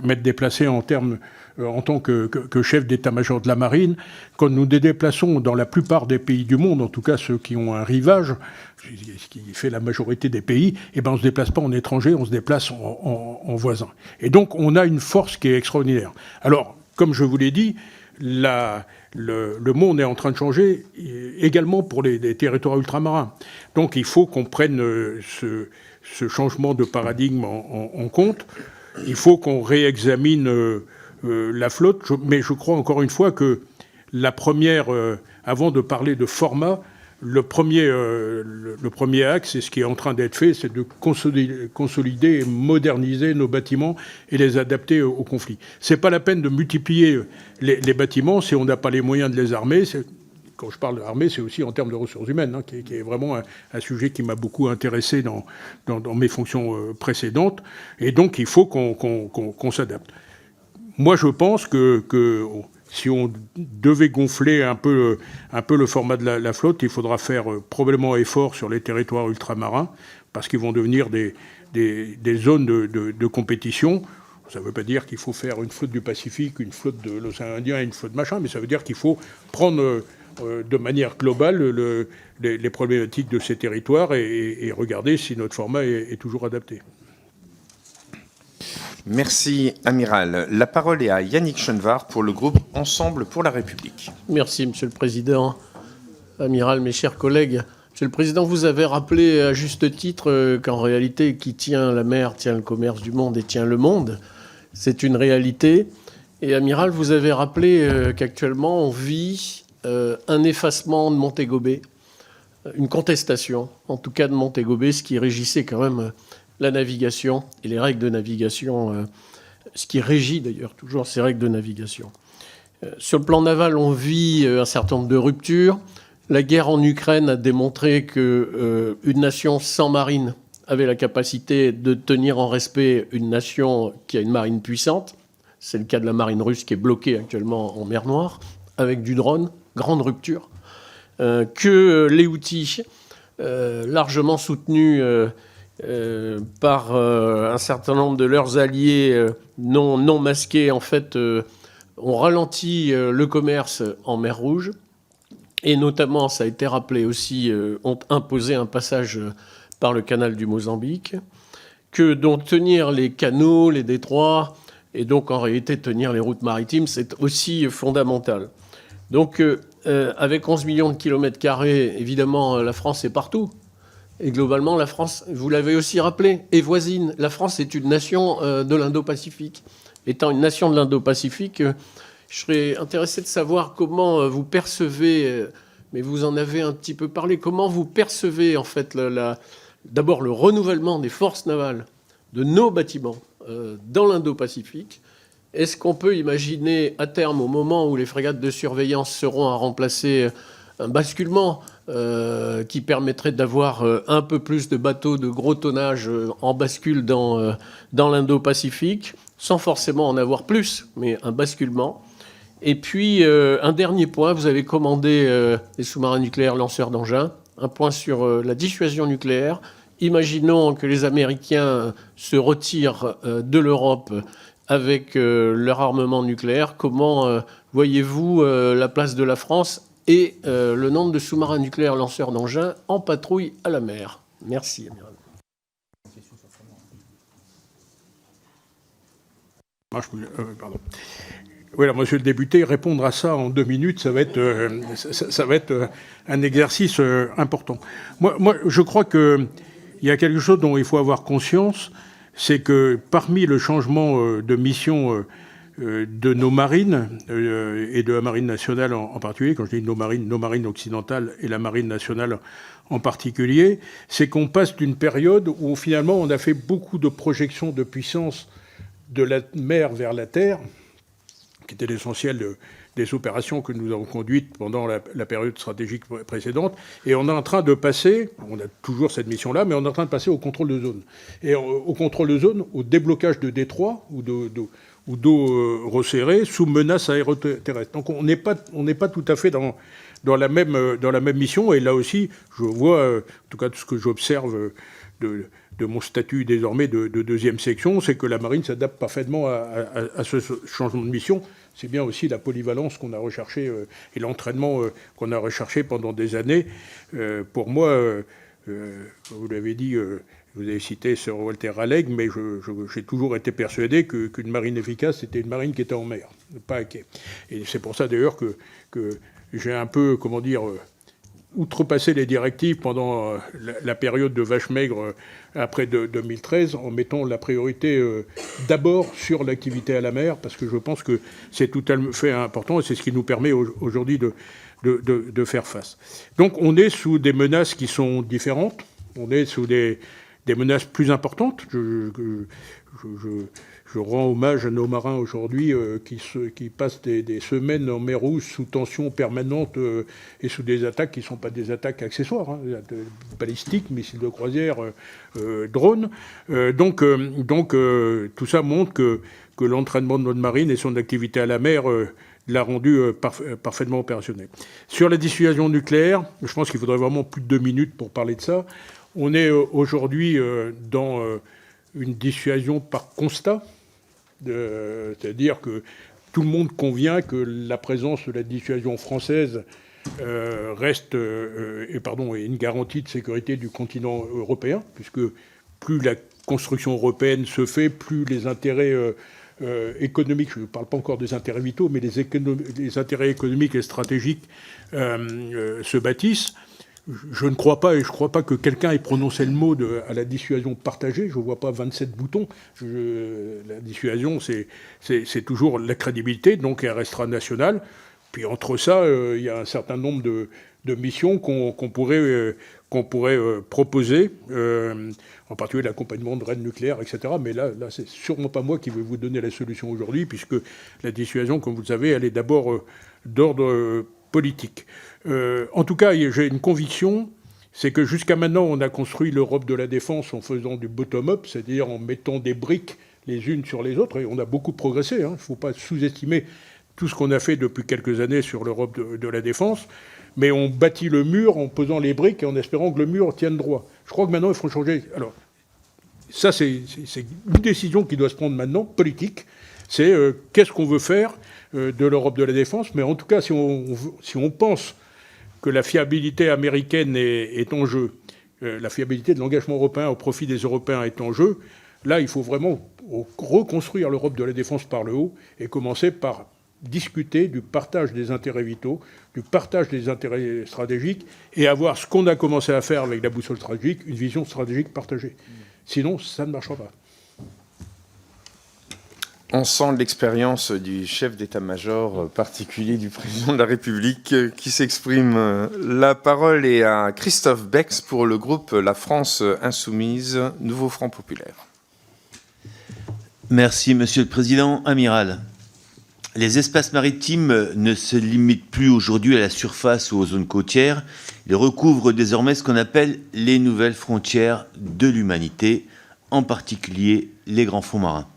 m'être déplacé en tant que chef d'état-major de la marine. Quand nous nous déplaçons dans la plupart des pays du monde, en tout cas ceux qui ont un rivage, ce qui fait la majorité des pays, on ne se déplace pas en étranger, on se déplace en voisin. Et donc on a une force qui est extraordinaire. Alors, comme je vous l'ai dit, le monde est en train de changer également pour les territoires ultramarins. Donc il faut qu'on prenne ce changement de paradigme en compte. Il faut qu'on réexamine la flotte. Mais je crois encore une fois que la première, avant de parler de format, le premier axe, et ce qui est en train d'être fait, c'est de consolider et moderniser nos bâtiments et les adapter au conflit. C'est pas la peine de multiplier les bâtiments si on n'a pas les moyens de les armer. Quand je parle d'armée, c'est aussi en termes de ressources humaines, qui est vraiment un sujet qui m'a beaucoup intéressé dans mes fonctions précédentes. Et donc, il faut qu'on s'adapte. Moi, je pense que si on devait gonfler un peu le format de la flotte, il faudra faire probablement effort sur les territoires ultramarins, parce qu'ils vont devenir des zones de compétition. Ça ne veut pas dire qu'il faut faire une flotte du Pacifique, une flotte de l'océan Indien et une flotte machin, mais ça veut dire qu'il faut prendre de manière globale les problématiques de ces territoires et regarder si notre format est toujours adapté. Merci, Amiral. La parole est à Yannick Chenevard pour le groupe Ensemble pour la République. Merci, Monsieur le Président. Amiral, mes chers collègues, Monsieur le Président, vous avez rappelé à juste titre qu'en réalité, qui tient la mer tient le commerce du monde et tient le monde. C'est une réalité. Et Amiral, vous avez rappelé qu'actuellement, on vit un effacement de Montego Bay, une contestation, en tout cas de Montego Bay, ce qui régissait quand même la navigation et les règles de navigation, ce qui régit d'ailleurs toujours ces règles de navigation. Sur le plan naval, on vit un certain nombre de ruptures. La guerre en Ukraine a démontré qu'une nation sans marine avait la capacité de tenir en respect une nation qui a une marine puissante. C'est le cas de la marine russe qui est bloquée actuellement en mer Noire, avec du drone, grande rupture. Que les Houthis, largement soutenus par un certain nombre de leurs alliés non masqués, en fait, ont ralenti le commerce en mer Rouge. Et notamment, ça a été rappelé aussi, ont imposé un passage par le canal du Mozambique, que donc tenir les canaux, les détroits, et donc en réalité tenir les routes maritimes, c'est aussi fondamental. Donc avec 11 millions de kilomètres carrés, évidemment, la France est partout. Et globalement, la France, vous l'avez aussi rappelé, est voisine. La France est une nation de l'Indo-Pacifique. Étant une nation de l'Indo-Pacifique, je serais intéressé de savoir comment vous percevez, mais vous en avez un petit peu parlé, comment vous percevez en fait d'abord le renouvellement des forces navales de nos bâtiments dans l'Indo-Pacifique. Est-ce qu'on peut imaginer à terme, au moment où les frégates de surveillance seront à remplacer un basculement qui permettrait d'avoir un peu plus de bateaux de gros tonnage en bascule dans l'Indo-Pacifique, sans forcément en avoir plus, mais un basculement. Et puis, un dernier point, vous avez commandé des sous-marins nucléaires lanceurs d'engins, un point sur la dissuasion nucléaire. Imaginons que les Américains se retirent de l'Europe avec leur armement nucléaire. Comment voyez-vous la place de la France et le nombre de sous-marins nucléaires lanceurs d'engins en patrouille à la mer? Merci, Amiral. Pardon. Voilà, monsieur le député, répondre à ça en 2 minutes, ça va être un exercice important. Moi, je crois qu'il y a quelque chose dont il faut avoir conscience, c'est que parmi le changement de mission de nos marines, et de la marine nationale en particulier, quand je dis nos marines occidentales et la marine nationale en particulier, c'est qu'on passe d'une période où finalement on a fait beaucoup de projections de puissance de la mer vers la terre, qui était l'essentiel des opérations que nous avons conduites pendant la période stratégique précédente. Et on est en train de passer, on a toujours cette mission-là, mais on est en train de passer au contrôle de zone. Et au contrôle de zone, au déblocage de détroits ou d'eau resserrée sous menace aéroterrestre. Donc on n'est pas tout à fait dans dans la même mission. Et là aussi, je vois, en tout cas, tout ce que j'observe de mon statut désormais de deuxième section, c'est que la marine s'adapte parfaitement à ce changement de mission. C'est bien aussi la polyvalence qu'on a recherchée et l'entraînement qu'on a recherché pendant des années. Pour moi, vous l'avez dit, vous avez cité Sir Walter Raleigh, mais j'ai toujours été persuadé qu'une marine efficace, c'était une marine qui était en mer, pas à quai. Et c'est pour ça d'ailleurs que j'ai un peu, comment dire, outrepassé les directives pendant la période de vache maigre après 2013, en mettant la priorité d'abord sur l'activité à la mer, parce que je pense que c'est tout à fait important et c'est ce qui nous permet aujourd'hui de faire face. Donc on est sous des menaces qui sont différentes, on est sous des menaces plus importantes. Je rends hommage à nos marins aujourd'hui qui passent des semaines en mer Rouge sous tension permanente et sous des attaques qui ne sont pas des attaques accessoires, hein, balistiques, missiles de croisière, drones. Donc, tout ça montre que l'entraînement de notre marine et son activité à la mer l'a rendu parfaitement opérationnel. Sur la dissuasion nucléaire, je pense qu'il faudrait vraiment plus de 2 minutes pour parler de ça. On est aujourd'hui dans une dissuasion par constat, c'est-à-dire que tout le monde convient que la présence de la dissuasion française reste une garantie de sécurité du continent européen, puisque plus la construction européenne se fait, plus les intérêts économiques, je ne parle pas encore des intérêts vitaux, mais les intérêts économiques et stratégiques se bâtissent. Je ne crois pas, et je ne crois pas que quelqu'un ait prononcé le mot à la dissuasion partagée. Je ne vois pas 27 boutons. La dissuasion, c'est toujours la crédibilité, donc elle restera nationale. Puis entre ça, il y a un certain nombre de missions qu'on pourrait proposer, en particulier l'accompagnement de raids nucléaires, etc. Mais là c'est sûrement pas moi qui vais vous donner la solution aujourd'hui, puisque la dissuasion, comme vous le savez, elle est d'abord d'ordre politique. En tout cas, j'ai une conviction, c'est que jusqu'à maintenant, on a construit l'Europe de la défense en faisant du bottom-up, c'est-à-dire en mettant des briques les unes sur les autres, et on a beaucoup progressé. Il ne faut pas sous-estimer tout ce qu'on a fait depuis quelques années sur l'Europe de la défense, mais on bâtit le mur en posant les briques et en espérant que le mur tienne droit. Je crois que maintenant, il faut changer. Alors, ça, c'est une décision qui doit se prendre maintenant, politique. C'est qu'est-ce qu'on veut faire de l'Europe de la défense. Mais en tout cas, si on pense que la fiabilité américaine est en jeu, la fiabilité de l'engagement européen au profit des Européens est en jeu, là, il faut vraiment reconstruire l'Europe de la défense par le haut et commencer par discuter du partage des intérêts vitaux, du partage des intérêts stratégiques et avoir ce qu'on a commencé à faire avec la boussole stratégique, une vision stratégique partagée. Sinon, ça ne marchera pas. On sent l'expérience du chef d'état-major particulier du président de la République qui s'exprime. La parole est à Christophe Bex pour le groupe La France Insoumise, Nouveau Front Populaire. Merci, Monsieur le Président. Amiral, les espaces maritimes ne se limitent plus aujourd'hui à la surface ou aux zones côtières. Ils recouvrent désormais ce qu'on appelle les nouvelles frontières de l'humanité, en particulier les grands fonds marins.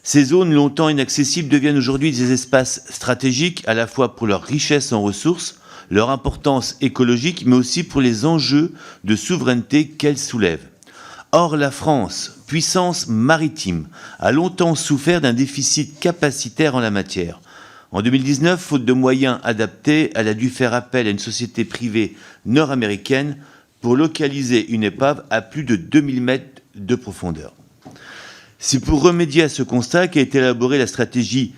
Ces zones longtemps inaccessibles deviennent aujourd'hui des espaces stratégiques, à la fois pour leur richesse en ressources, leur importance écologique, mais aussi pour les enjeux de souveraineté qu'elles soulèvent. Or, la France, puissance maritime, a longtemps souffert d'un déficit capacitaire en la matière. En 2019, faute de moyens adaptés, elle a dû faire appel à une société privée nord-américaine pour localiser une épave à plus de 2000 mètres de profondeur. C'est pour remédier à ce constat qu'a été élaborée la stratégie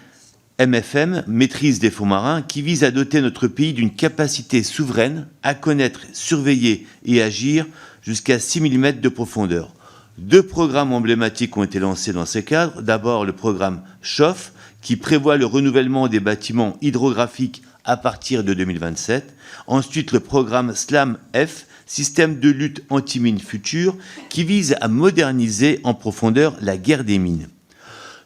MFM, maîtrise des fonds marins, qui vise à doter notre pays d'une capacité souveraine à connaître, surveiller et agir jusqu'à 6000 mètres de profondeur. 2 programmes emblématiques ont été lancés dans ces cadres. D'abord, le programme CHOF, qui prévoit le renouvellement des bâtiments hydrographiques à partir de 2027. Ensuite, le programme SLAM-F, système de lutte anti-mines futur, qui vise à moderniser en profondeur la guerre des mines.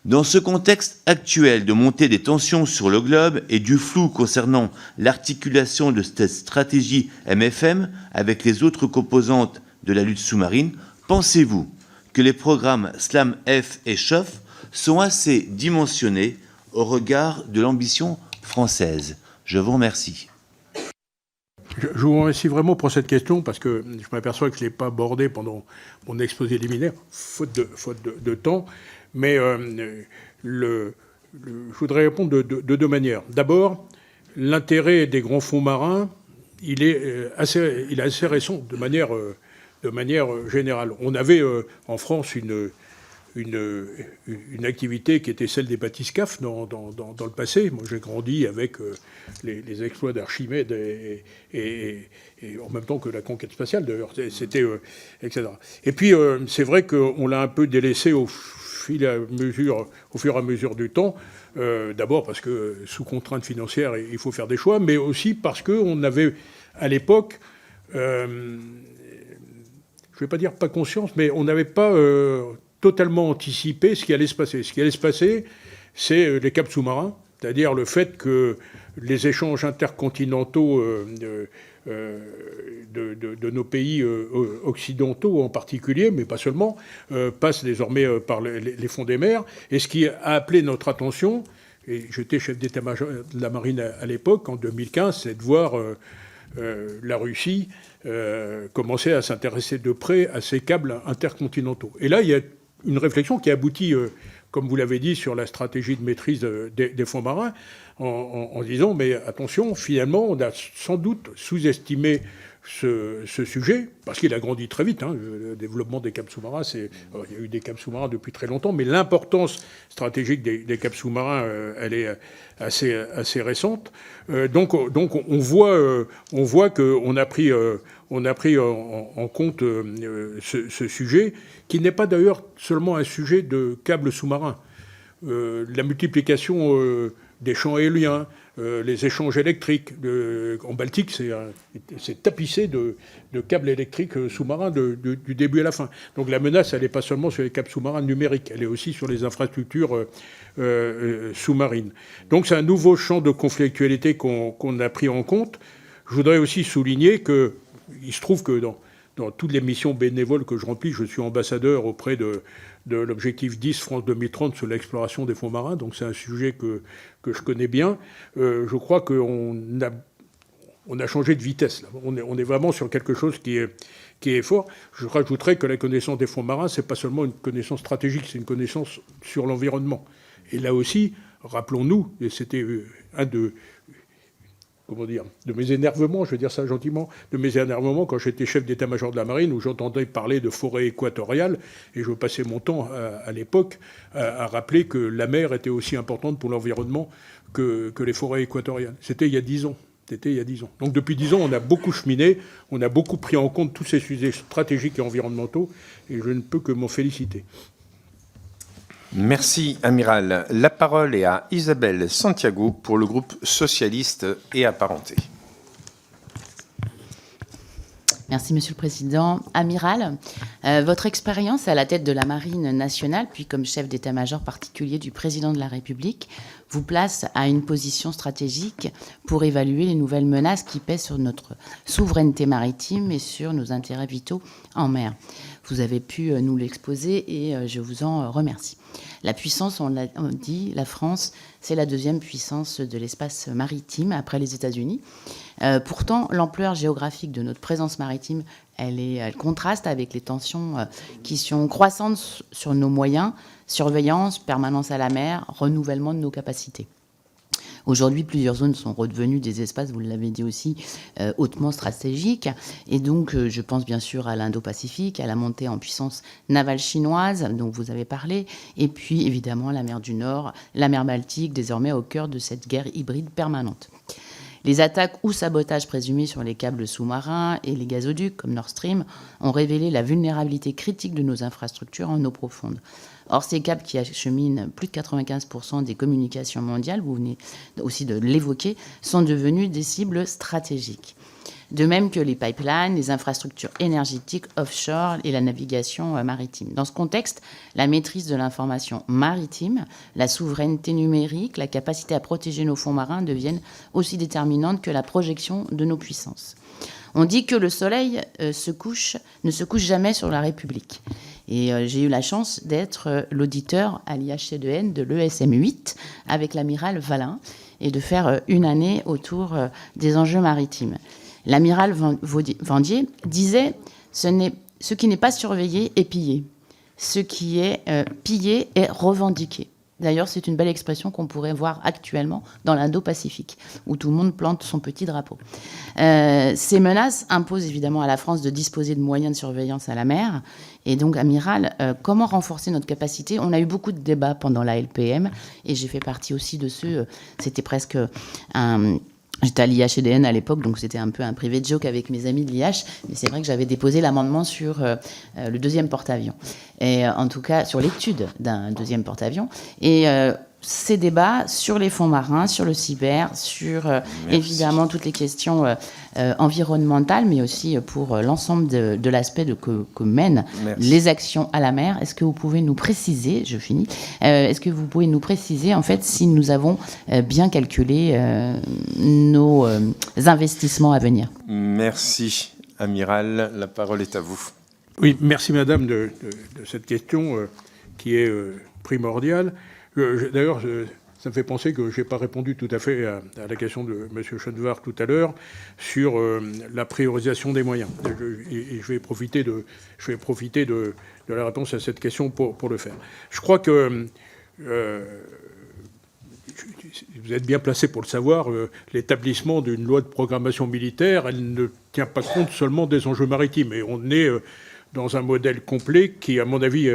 Dans ce contexte actuel de montée des tensions sur le globe et du flou concernant l'articulation de cette stratégie MFM avec les autres composantes de la lutte sous-marine, pensez-vous que les programmes SLAM-F et CHOF sont assez dimensionnés au regard de l'ambition française? Je vous remercie. Je vous remercie vraiment pour cette question, parce que je m'aperçois que je ne l'ai pas abordé pendant mon exposé liminaire, faute de temps. Mais je voudrais répondre de deux manières. D'abord, l'intérêt des grands fonds marins, il est assez récent, de manière générale. On avait en France une activité qui était celle des bathyscaphes dans le passé. Moi, j'ai grandi avec les exploits d'Archimède et en même temps que la conquête spatiale, d'ailleurs. C'était, etc. Et puis, c'est vrai qu'on l'a un peu délaissé au fur et à mesure du temps. D'abord parce que, sous contrainte financière, il faut faire des choix, mais aussi parce qu'on avait, à l'époque, je ne vais pas dire pas conscience, mais on n'avait pas totalement anticipé ce qui allait se passer. Ce qui allait se passer, c'est les câbles sous-marins, c'est-à-dire le fait que les échanges intercontinentaux de nos pays occidentaux en particulier, mais pas seulement, passent désormais par les fonds des mers. Et ce qui a appelé notre attention, et j'étais chef d'état-major de la marine à l'époque, en 2015, c'est de voir la Russie commencer à s'intéresser de près à ces câbles intercontinentaux. Et là, il y a une réflexion qui aboutit, comme vous l'avez dit, sur la stratégie de maîtrise des fonds marins, en disant, mais attention, finalement, on a sans doute sous-estimé ce sujet, parce qu'il a grandi très vite. Le développement des câbles sous-marins, il y a eu des câbles sous-marins depuis très longtemps, mais l'importance stratégique des câbles sous-marins, elle est assez récente. Donc on voit qu'on a pris en compte ce sujet, qui n'est pas d'ailleurs seulement un sujet de câbles sous-marins. La multiplication des champs éoliens, les échanges électriques. En Baltique, c'est tapissé de câbles électriques sous-marins du début à la fin. Donc la menace, elle n'est pas seulement sur les câbles sous-marins numériques, elle est aussi sur les infrastructures sous-marines. Donc c'est un nouveau champ de conflictualité qu'on a pris en compte. Je voudrais aussi souligner qu'il se trouve que dans toutes les missions bénévoles que je remplis, je suis ambassadeur auprès de l'objectif 10 France 2030 sur l'exploration des fonds marins, donc c'est un sujet que je connais bien. Je crois qu'on a changé de vitesse, là. On est vraiment sur quelque chose qui est fort. Je rajouterais que la connaissance des fonds marins, c'est pas seulement une connaissance stratégique, c'est une connaissance sur l'environnement. Et là aussi, rappelons-nous, et c'était un de mes énervements, je vais dire ça gentiment, de mes énervements quand j'étais chef d'état-major de la marine, où j'entendais parler de forêt équatoriale, et je passais mon temps à l'époque à rappeler que la mer était aussi importante pour l'environnement que les forêts équatoriales. C'était il y a 10 ans. Donc depuis 10 ans, on a beaucoup cheminé, on a beaucoup pris en compte tous ces sujets stratégiques et environnementaux, et je ne peux que m'en féliciter. Merci, Amiral. La parole est à Isabelle Santiago pour le groupe socialiste et apparenté. Merci, Monsieur le Président. Amiral, votre expérience à la tête de la Marine nationale, puis comme chef d'état-major particulier du Président de la République, vous place à une position stratégique pour évaluer les nouvelles menaces qui pèsent sur notre souveraineté maritime et sur nos intérêts vitaux en mer. Vous avez pu nous l'exposer et je vous en remercie. La puissance, on l'a dit, la France, c'est la deuxième puissance de l'espace maritime après les États-Unis. Pourtant, l'ampleur géographique de notre présence maritime, elle contraste avec les tensions qui sont croissantes sur nos moyens, surveillance, permanence à la mer, renouvellement de nos capacités. Aujourd'hui, plusieurs zones sont redevenues des espaces, vous l'avez dit aussi, hautement stratégiques. Et donc, je pense bien sûr à l'Indo-Pacifique, à la montée en puissance navale chinoise, dont vous avez parlé, et puis évidemment la mer du Nord, la mer Baltique, désormais au cœur de cette guerre hybride permanente. Les attaques ou sabotages présumés sur les câbles sous-marins et les gazoducs, comme Nord Stream, ont révélé la vulnérabilité critique de nos infrastructures en eau profonde. Or, ces câbles qui acheminent plus de 95% des communications mondiales, vous venez aussi de l'évoquer, sont devenus des cibles stratégiques. De même que les pipelines, les infrastructures énergétiques offshore et la navigation maritime. Dans ce contexte, la maîtrise de l'information maritime, la souveraineté numérique, la capacité à protéger nos fonds marins deviennent aussi déterminantes que la projection de nos puissances. On dit que le soleil ne se couche jamais sur la République. Et j'ai eu la chance d'être l'auditeur à l'IHC2N de l'ESM 8 avec l'amiral Valin et de faire une année autour des enjeux maritimes. L'amiral Vendier disait « Ce qui n'est pas surveillé est pillé. Ce qui est pillé est revendiqué. » D'ailleurs, c'est une belle expression qu'on pourrait voir actuellement dans l'Indo-Pacifique, où tout le monde plante son petit drapeau. Ces menaces imposent évidemment à la France de disposer de moyens de surveillance à la mer. Et donc, amiral, comment renforcer notre capacité ? On a eu beaucoup de débats pendant la LPM, et j'ai fait partie aussi de ceux... C'était presque un... J'étais à l'IHEDN à l'époque, donc c'était un peu un privé joke avec mes amis de l'IH, mais c'est vrai que j'avais déposé l'amendement sur le deuxième porte-avions, et en tout cas sur l'étude d'un deuxième porte-avions. Et ces débats sur les fonds marins, sur le cyber, sur évidemment toutes les questions environnementales, mais aussi pour l'ensemble de l'aspect que mènent les actions à la mer. Est-ce que vous pouvez nous préciser, je finis, est-ce que vous pouvez nous préciser en fait si nous avons bien calculé nos investissements à venir? Merci, amiral. La parole est à vous. Oui, merci madame de cette question qui est primordiale. D'ailleurs, ça me fait penser que je n'ai pas répondu tout à fait à la question de M. Chenevard tout à l'heure sur la priorisation des moyens. Et je vais profiter de la réponse à cette question pour le faire. Je crois que vous êtes bien placé pour le savoir, l'établissement d'une loi de programmation militaire, elle ne tient pas compte seulement des enjeux maritimes. Et on est dans un modèle complet qui, à mon avis,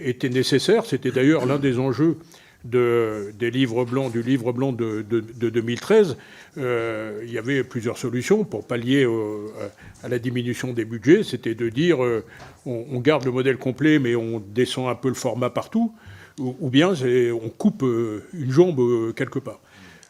était nécessaire. C'était d'ailleurs l'un des enjeux du livre blanc de 2013. Il y avait plusieurs solutions pour pallier à la diminution des budgets. C'était de dire on garde le modèle complet, mais on descend un peu le format partout, ou bien on coupe une jambe quelque part.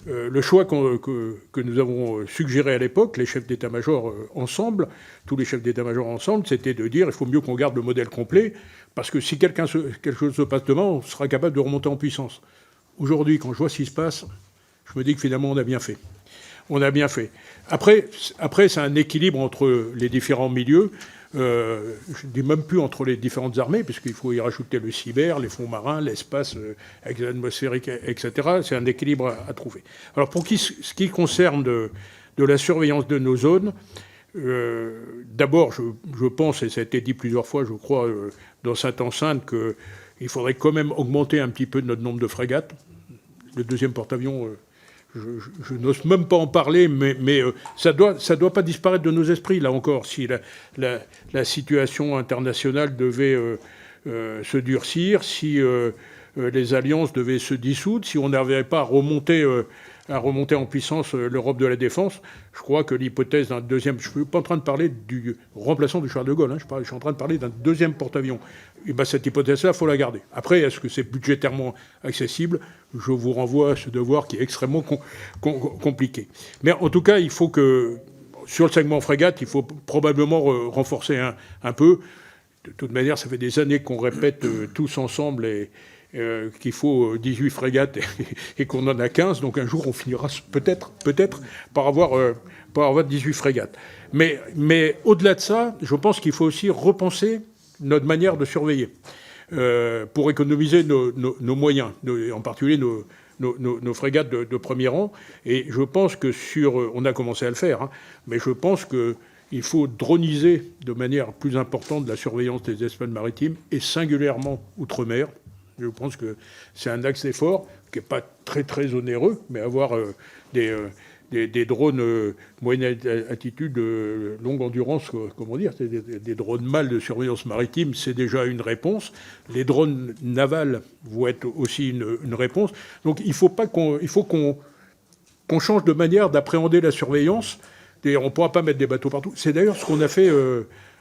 Le choix que nous avons suggéré à l'époque, les chefs d'état-major ensemble, tous les chefs d'état-major ensemble, c'était de dire il faut mieux qu'on garde le modèle complet, parce que si quelque chose se passe demain, on sera capable de remonter en puissance. Aujourd'hui, quand je vois ce qui se passe, je me dis que finalement, on a bien fait. On a bien fait. Après c'est un équilibre entre les différents milieux. Je ne dis même plus entre les différentes armées, puisqu'il faut y rajouter le cyber, les fonds marins, l'espace atmosphérique, etc. C'est un équilibre à trouver. Alors, pour ce qui concerne de la surveillance de nos zones, d'abord, je pense, et ça a été dit plusieurs fois, je crois, dans cette enceinte, qu'il faudrait quand même augmenter un petit peu notre nombre de frégates. Le deuxième porte-avions... Je n'ose même pas en parler, mais ça doit pas disparaître de nos esprits, là encore. Si la situation internationale devait se durcir, si les alliances devaient se dissoudre, si on n'arrivait pas à remonter en puissance l'Europe de la défense, je crois que l'hypothèse d'un deuxième... Je ne suis pas en train de parler du remplaçant du Charles de Gaulle, je suis en train de parler d'un deuxième porte-avions. Et ben, cette hypothèse-là, il faut la garder. Après, est-ce que c'est budgétairement accessible ? Je vous renvoie à ce devoir qui est extrêmement compliqué. Mais en tout cas, il faut que, sur le segment frégate, il faut probablement renforcer un peu. De toute manière, ça fait des années qu'on répète tous ensemble qu'il faut 18 frégates et qu'on en a 15. Donc un jour, on finira peut-être par avoir 18 frégates. Mais au-delà de ça, je pense qu'il faut aussi repenser notre manière de surveiller pour économiser nos moyens, en particulier nos frégates de premier rang. Et je pense que on a commencé à le faire, mais je pense qu'il faut droniser de manière plus importante la surveillance des espaces maritimes et singulièrement outre-mer. Je pense que c'est un axe d'effort qui n'est pas très, très onéreux, mais avoir des drones moyenne altitude, longue endurance, comment dire, des drones mâles de surveillance maritime, c'est déjà une réponse. Les drones navals vont être aussi une réponse. Donc il faut qu'on change de manière d'appréhender la surveillance. Et on ne pourra pas mettre des bateaux partout. C'est d'ailleurs ce qu'on a fait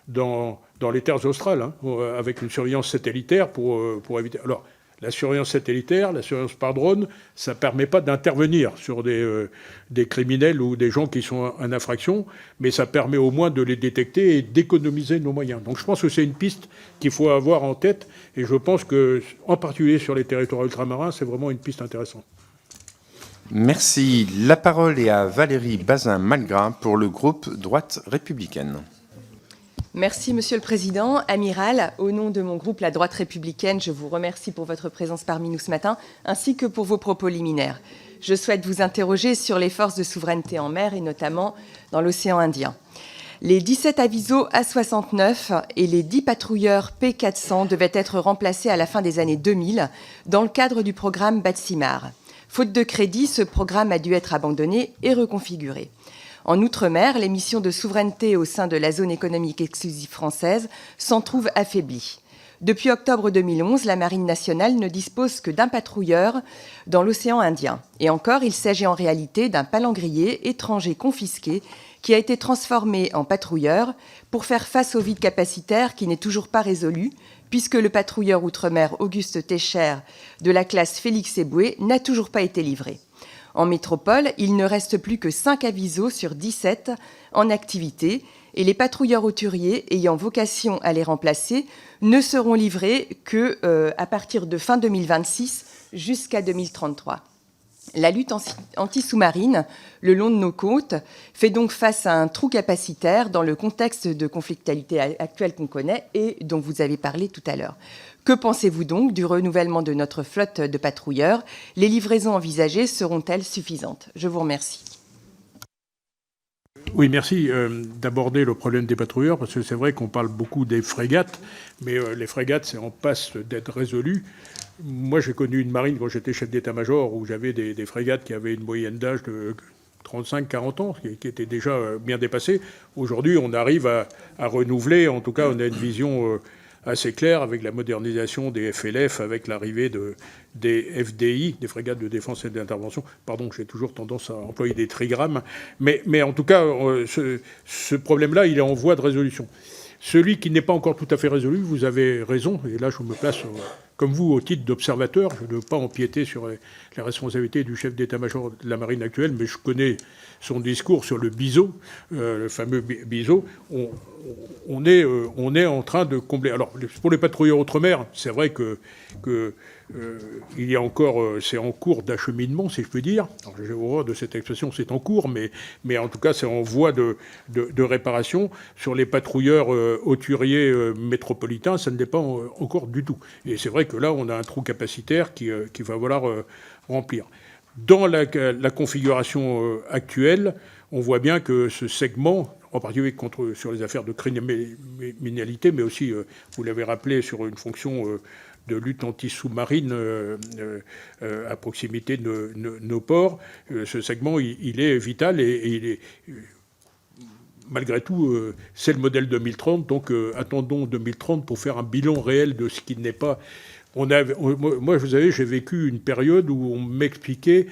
dans les terres australes, avec une surveillance satellitaire pour éviter... Alors, la surveillance satellitaire, la surveillance par drone, ça ne permet pas d'intervenir sur des criminels ou des gens qui sont en infraction, mais ça permet au moins de les détecter et d'économiser nos moyens. Donc je pense que c'est une piste qu'il faut avoir en tête, et je pense que, en particulier sur les territoires ultramarins, c'est vraiment une piste intéressante. Merci. La parole est à Valérie Bazin-Malgras pour le groupe Droite républicaine. Merci, Monsieur le Président. Amiral, au nom de mon groupe La Droite républicaine, je vous remercie pour votre présence parmi nous ce matin, ainsi que pour vos propos liminaires. je souhaite vous interroger sur les forces de souveraineté en mer et notamment dans l'océan Indien. Les 17 avisos A69 et les 10 patrouilleurs P400 devaient être remplacés à la fin des années 2000 dans le cadre du programme Batsimar. Faute de crédit, ce programme a dû être abandonné et reconfiguré. En Outre-mer, les missions de souveraineté au sein de la zone économique exclusive française s'en trouvent affaiblies. Depuis octobre 2011, la Marine nationale ne dispose que d'un patrouilleur dans l'océan Indien. Et encore, il s'agit en réalité d'un palangrier étranger confisqué qui a été transformé en patrouilleur pour faire face au vide capacitaire qui n'est toujours pas résolu, puisque le patrouilleur outre-mer Auguste Técher de la classe Félix Éboué n'a toujours pas été livré. En métropole, il ne reste plus que 5 avisos sur 17 en activité, et les patrouilleurs hauturiers ayant vocation à les remplacer ne seront livrés qu'à partir de fin 2026 jusqu'à 2033. La lutte anti-sous-marine le long de nos côtes fait donc face à un trou capacitaire dans le contexte de conflictualité actuelle qu'on connaît et dont vous avez parlé tout à l'heure. Que pensez-vous donc du renouvellement de notre flotte de patrouilleurs? Les livraisons envisagées seront-elles suffisantes? Je vous remercie. Oui, merci d'aborder le problème des patrouilleurs, parce que c'est vrai qu'on parle beaucoup des frégates, mais les frégates, c'est en passe d'être résolu. Moi, j'ai connu une marine quand j'étais chef d'état-major, où j'avais des frégates qui avaient une moyenne d'âge de 35-40 ans, qui était déjà bien dépassée. Aujourd'hui, on arrive à renouveler, en tout cas, on a une vision assez claire avec la modernisation des FLF, avec l'arrivée des FDI, des frégates de défense et d'intervention. Pardon, j'ai toujours tendance à employer des trigrammes. Mais en tout cas, ce problème-là, il est en voie de résolution. Celui qui n'est pas encore tout à fait résolu, vous avez raison, et là je me place comme vous au titre d'observateur, je ne veux pas empiéter sur les responsabilités du chef d'état-major de la marine actuelle, mais je connais son discours sur le BISO, le fameux BISO. On est en train de combler. Alors pour les patrouilleurs outre-mer, c'est vrai que il y a encore, c'est en cours d'acheminement, si je peux dire. Alors, j'ai horreur de cette expression, c'est en cours, mais en tout cas, c'est en voie de réparation. Sur les patrouilleurs hauturiers métropolitains, ça ne l'est pas encore du tout. Et c'est vrai que là, on a un trou capacitaire qui va falloir remplir. Dans la configuration actuelle, on voit bien que ce segment, en particulier sur les affaires de criminalité, mais aussi, vous l'avez rappelé, sur une fonction de lutte anti-sous-marine à proximité de nos ports. Ce segment, il est vital et il est, malgré tout, c'est le modèle 2030. Donc attendons 2030 pour faire un bilan réel de ce qui n'est pas... Moi, vous savez, j'ai vécu une période où on m'expliquait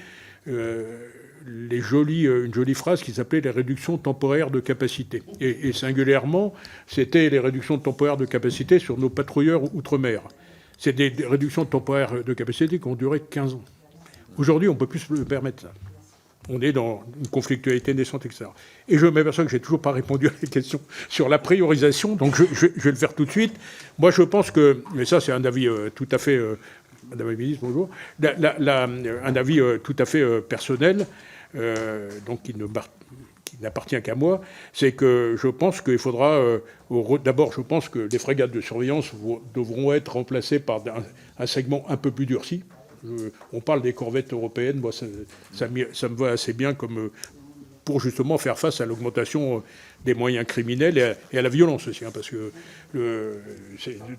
une jolie phrase qui s'appelait les réductions temporaires de capacité. Et singulièrement, c'était les réductions temporaires de capacité sur nos patrouilleurs outre-mer. C'est des réductions temporaires de capacité qui ont duré 15 ans. Aujourd'hui, on ne peut plus se permettre ça. On est dans une conflictualité naissante, etc. Et je m'aperçois que je n'ai toujours pas répondu à la question sur la priorisation, donc je vais le faire tout de suite. Moi, je pense que, mais ça c'est un avis tout à fait, Madame la Ministre, bonjour, un avis tout à fait personnel, donc qui n'appartient qu'à moi, c'est que je pense qu'il faudra... D'abord, je pense que les frégates de surveillance devront être remplacées par un segment un peu plus durci. On parle des corvettes européennes, moi, ça me va assez bien comme pour justement faire face à l'augmentation des moyens criminels et à la violence aussi, hein, parce que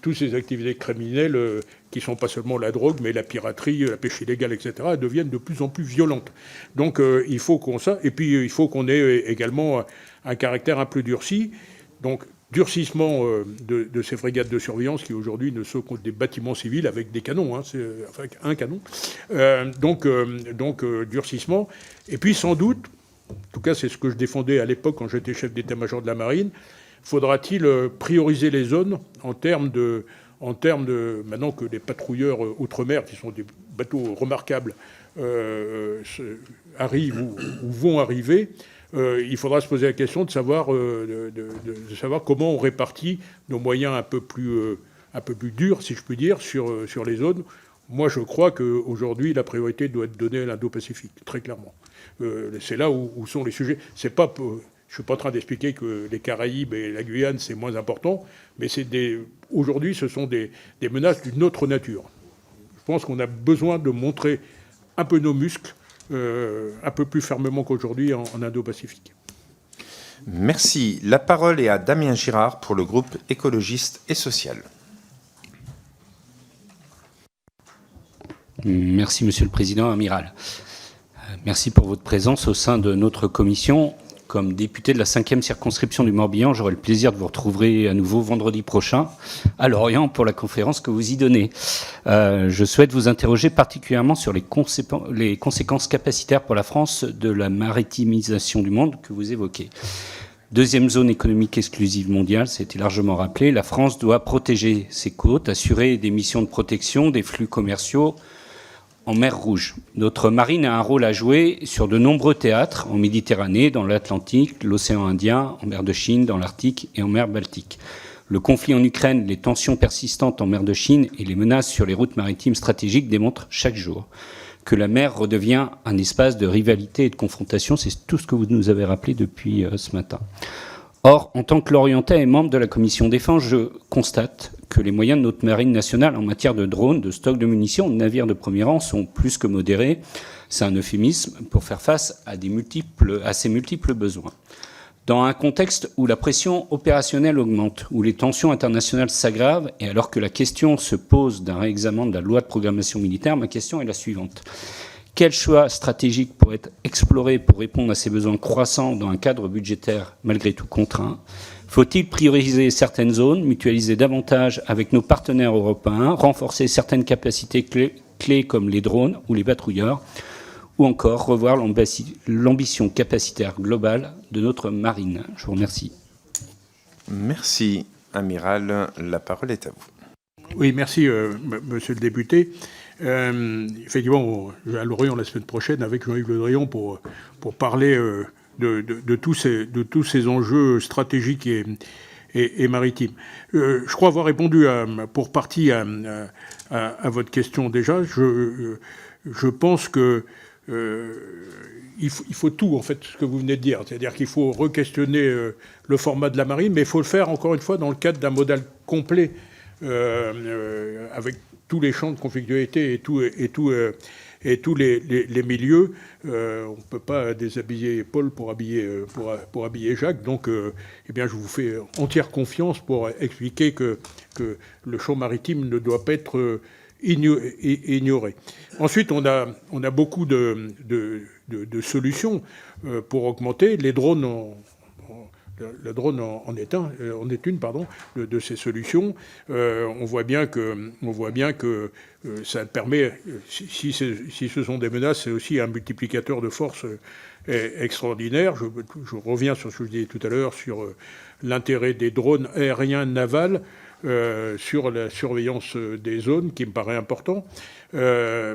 toutes ces activités criminelles qui ne sont pas seulement la drogue, mais la piraterie, la pêche illégale, etc., elles deviennent de plus en plus violentes. Donc il faut qu'on ça, et puis il faut qu'on ait également un caractère un peu durci. Donc durcissement de ces frégates de surveillance qui aujourd'hui ne sont que des bâtiments civils avec des canons, hein, enfin un canon. Donc durcissement. Et puis sans doute, en tout cas c'est ce que je défendais à l'époque quand j'étais chef d'état-major de la marine, faudra-t-il prioriser les zones en termes de maintenant que les patrouilleurs outre-mer, qui sont des bateaux remarquables, arrivent ou vont arriver. Il faudra se poser la question de savoir comment on répartit nos moyens un peu plus durs, si je puis dire, sur les zones. Moi, je crois qu'aujourd'hui, la priorité doit être donnée à l'Indo-Pacifique, très clairement. C'est là où sont les sujets. Je ne suis pas en train d'expliquer que les Caraïbes et la Guyane, c'est moins important, mais aujourd'hui, ce sont des menaces d'une autre nature. Je pense qu'on a besoin de montrer un peu nos muscles un peu plus fermement qu'aujourd'hui en Indo-Pacifique. Merci. La parole est à Damien Girard pour le groupe écologiste et social. Merci, Monsieur le Président, Amiral. Merci pour votre présence au sein de notre commission. Comme député de la 5e circonscription du Morbihan, j'aurai le plaisir de vous retrouver à nouveau vendredi prochain à Lorient pour la conférence que vous y donnez. Je souhaite vous interroger particulièrement sur les conséquences capacitaires pour la France de la maritimisation du monde que vous évoquez. Deuxième zone économique exclusive mondiale, ça a été largement rappelé, la France doit protéger ses côtes, assurer des missions de protection des flux commerciaux en mer Rouge. Notre marine a un rôle à jouer sur de nombreux théâtres, en Méditerranée, dans l'Atlantique, l'océan Indien, en mer de Chine, dans l'Arctique et en mer Baltique. Le conflit en Ukraine, les tensions persistantes en mer de Chine et les menaces sur les routes maritimes stratégiques démontrent chaque jour que la mer redevient un espace de rivalité et de confrontation. C'est tout ce que vous nous avez rappelé depuis ce matin. Or, en tant que Lorientais et membre de la Commission Défense, je constate que les moyens de notre marine nationale en matière de drones, de stocks de munitions, de navires de premier rang sont plus que modérés. C'est un euphémisme pour faire face à ces multiples besoins. Dans un contexte où la pression opérationnelle augmente, où les tensions internationales s'aggravent, et alors que la question se pose d'un réexamen de la loi de programmation militaire, ma question est la suivante. Quels choix stratégiques pourraient être explorés pour répondre à ces besoins croissants dans un cadre budgétaire malgré tout contraint ? Faut-il prioriser certaines zones, mutualiser davantage avec nos partenaires européens, renforcer certaines capacités clés comme les drones ou les patrouilleurs, ou encore revoir l'ambition capacitaire globale de notre marine ? Je vous remercie. Merci, Amiral. La parole est à vous. Oui, merci, monsieur le député. Effectivement, je vais à Lorient la semaine prochaine avec Jean-Yves Le Drian pour parler de tous ces enjeux stratégiques et maritimes. Je crois avoir répondu pour partie à votre question déjà. Je pense que il faut tout, en fait, ce que vous venez de dire. C'est-à-dire qu'il faut re-questionner le format de la marine, mais il faut le faire, encore une fois, dans le cadre d'un modèle complet avec tous les champs de conflictualité et tous les milieux. On ne peut pas déshabiller Paul pour habiller Jacques. Donc, eh bien, je vous fais entière confiance pour expliquer que le champ maritime ne doit pas être ignoré. Ensuite, on a beaucoup de solutions pour augmenter. Les drones le drone en est une de ces solutions. On voit bien que ça permet, si ce sont des menaces, c'est aussi un multiplicateur de force extraordinaire. Je reviens sur ce que je disais tout à l'heure sur l'intérêt des drones aériens navals sur la surveillance des zones, qui me paraît important. Et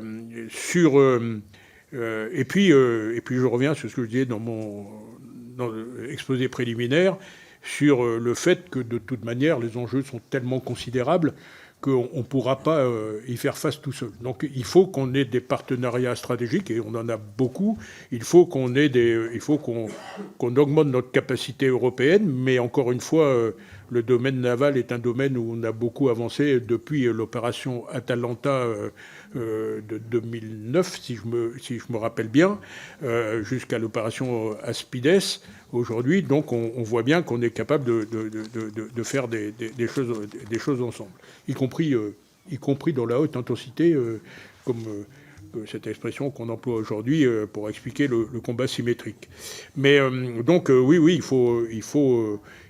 puis je reviens sur ce que je disais dans l'exposé préliminaire, sur le fait que de toute manière les enjeux sont tellement considérables qu'on ne pourra pas y faire face tout seul. Donc il faut qu'on ait des partenariats stratégiques, et on en a beaucoup. Il faut qu'on augmente notre capacité européenne, mais encore une fois, le domaine naval est un domaine où on a beaucoup avancé depuis l'opération Atalanta de 2009, si je me rappelle bien, jusqu'à l'opération Aspides aujourd'hui. Donc on voit bien qu'on est capable de faire des choses ensemble, y compris dans la haute intensité, comme cette expression qu'on emploie aujourd'hui pour expliquer le combat symétrique. Mais donc oui,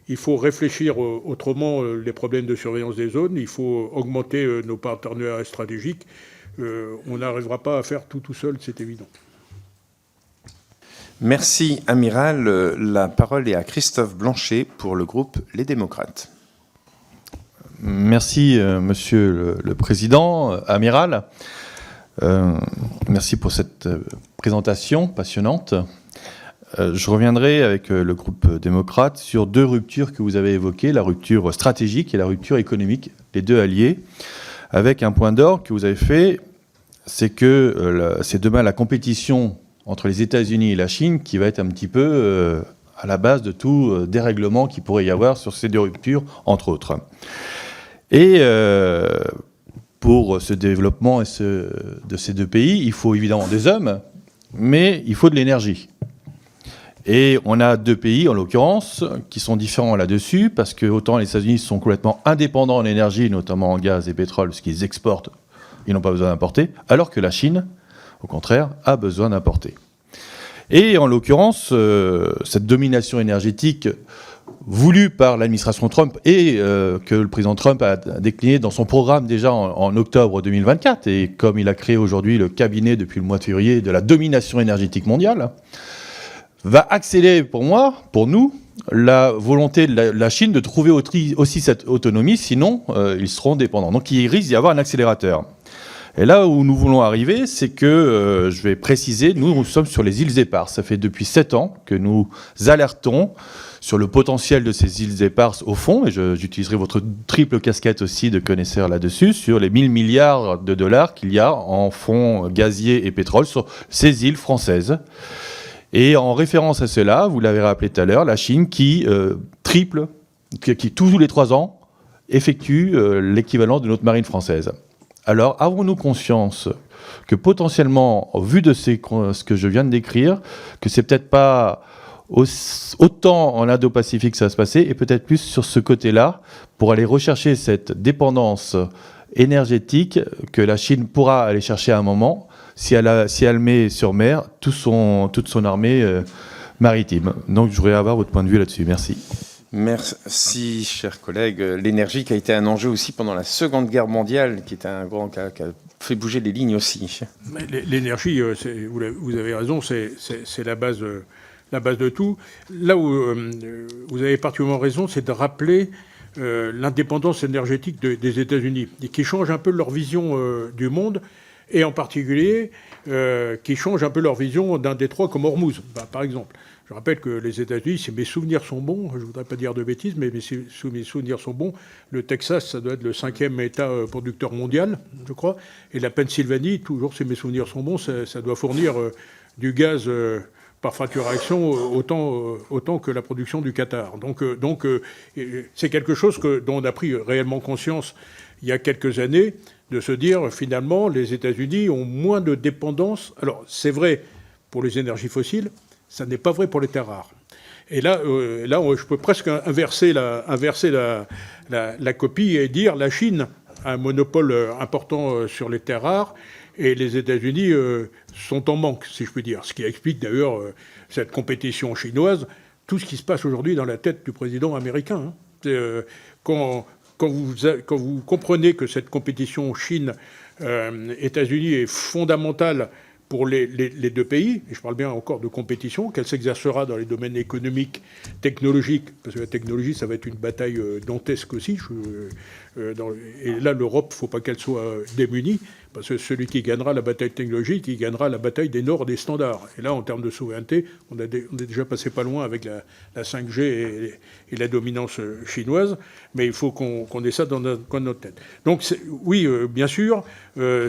il faut réfléchir autrement les problèmes de surveillance des zones. Il faut augmenter nos partenariats stratégiques. On n'arrivera pas à faire tout seul, c'est évident. Merci, Amiral. La parole est à Christophe Blanchet pour le groupe Les Démocrates. Merci, Monsieur le Président, Amiral. Merci pour cette présentation passionnante. Je reviendrai avec le groupe démocrate sur deux ruptures que vous avez évoquées, la rupture stratégique et la rupture économique, les deux alliés, avec un point d'ordre que vous avez fait, c'est que c'est demain la compétition entre les États-Unis et la Chine qui va être un petit peu à la base de tout dérèglement qu'il pourrait y avoir sur ces deux ruptures, entre autres. Et pour ce développement de ces deux pays, il faut évidemment des hommes, mais il faut de l'énergie. Et on a deux pays, en l'occurrence, qui sont différents là-dessus, parce que autant les États-Unis sont complètement indépendants en énergie, notamment en gaz et pétrole, parce qu'ils exportent, ils n'ont pas besoin d'importer, alors que la Chine, au contraire, a besoin d'importer. Et en l'occurrence, cette domination énergétique voulue par l'administration Trump et que le président Trump a décliné dans son programme déjà en octobre 2024, et comme il a créé aujourd'hui le cabinet depuis le mois de février de la domination énergétique mondiale, va accélérer pour nous, la volonté de la Chine de trouver aussi cette autonomie, sinon ils seront dépendants. Donc il risque d'y avoir un accélérateur. Et là où nous voulons arriver, c'est que, je vais préciser, nous sommes sur les îles éparses. Ça fait depuis 7 ans que nous alertons sur le potentiel de ces îles éparses au fond, et j'utiliserai votre triple casquette aussi de connaisseur là-dessus, sur les 1000 milliards de dollars qu'il y a en fonds gaziers et pétrole sur ces îles françaises. Et en référence à cela, vous l'avez rappelé tout à l'heure, la Chine qui triple, qui tous les 3 ans effectue l'équivalent de notre marine française. Alors, avons-nous conscience que potentiellement, au vu de ce que je viens de décrire, que c'est peut-être pas autant en Indo-Pacifique que ça va se passer, et peut-être plus sur ce côté-là, pour aller rechercher cette dépendance énergétique que la Chine pourra aller chercher à un moment, si elle met sur mer toute son armée maritime. Donc, je voudrais avoir votre point de vue là-dessus. Merci. Merci, chers collègues. L'énergie qui a été un enjeu aussi pendant la Seconde Guerre mondiale, qui était un grand cas qui a fait bouger les lignes aussi. L'énergie, vous avez raison, c'est la base de tout. Là où vous avez particulièrement raison, c'est de rappeler l'indépendance énergétique des États-Unis, qui change un peu leur vision du monde, et en particulier qui change un peu leur vision d'un détroit comme Hormuz, par exemple. Je rappelle que les États-Unis, si mes souvenirs sont bons, je ne voudrais pas dire de bêtises, mais si mes souvenirs sont bons, le Texas, ça doit être le 5e État producteur mondial, je crois, et la Pennsylvanie, toujours si mes souvenirs sont bons, ça doit fournir du gaz par fracturation autant que la production du Qatar. Donc c'est quelque chose dont on a pris réellement conscience il y a quelques années, de se dire finalement les États-Unis ont moins de dépendance. Alors c'est vrai pour les énergies fossiles, ça n'est pas vrai pour les terres rares. Et là, je peux presque inverser la copie et dire la Chine a un monopole important sur les terres rares et les États-Unis sont en manque, si je puis dire. Ce qui explique d'ailleurs cette compétition chinoise, tout ce qui se passe aujourd'hui dans la tête du président américain. Quand vous comprenez que cette compétition Chine-États-Unis est fondamentale pour les deux pays, et je parle bien encore de compétition, qu'elle s'exercera dans les domaines économiques, technologiques, parce que la technologie, ça va être une bataille dantesque aussi. Et là, l'Europe, il ne faut pas qu'elle soit démunie, parce que celui qui gagnera la bataille technologique, il gagnera la bataille des normes, des standards. Et là, en termes de souveraineté, on est déjà passé pas loin avec la 5G et la dominance chinoise, mais il faut qu'on ait ça dans notre tête. Donc, oui, bien sûr,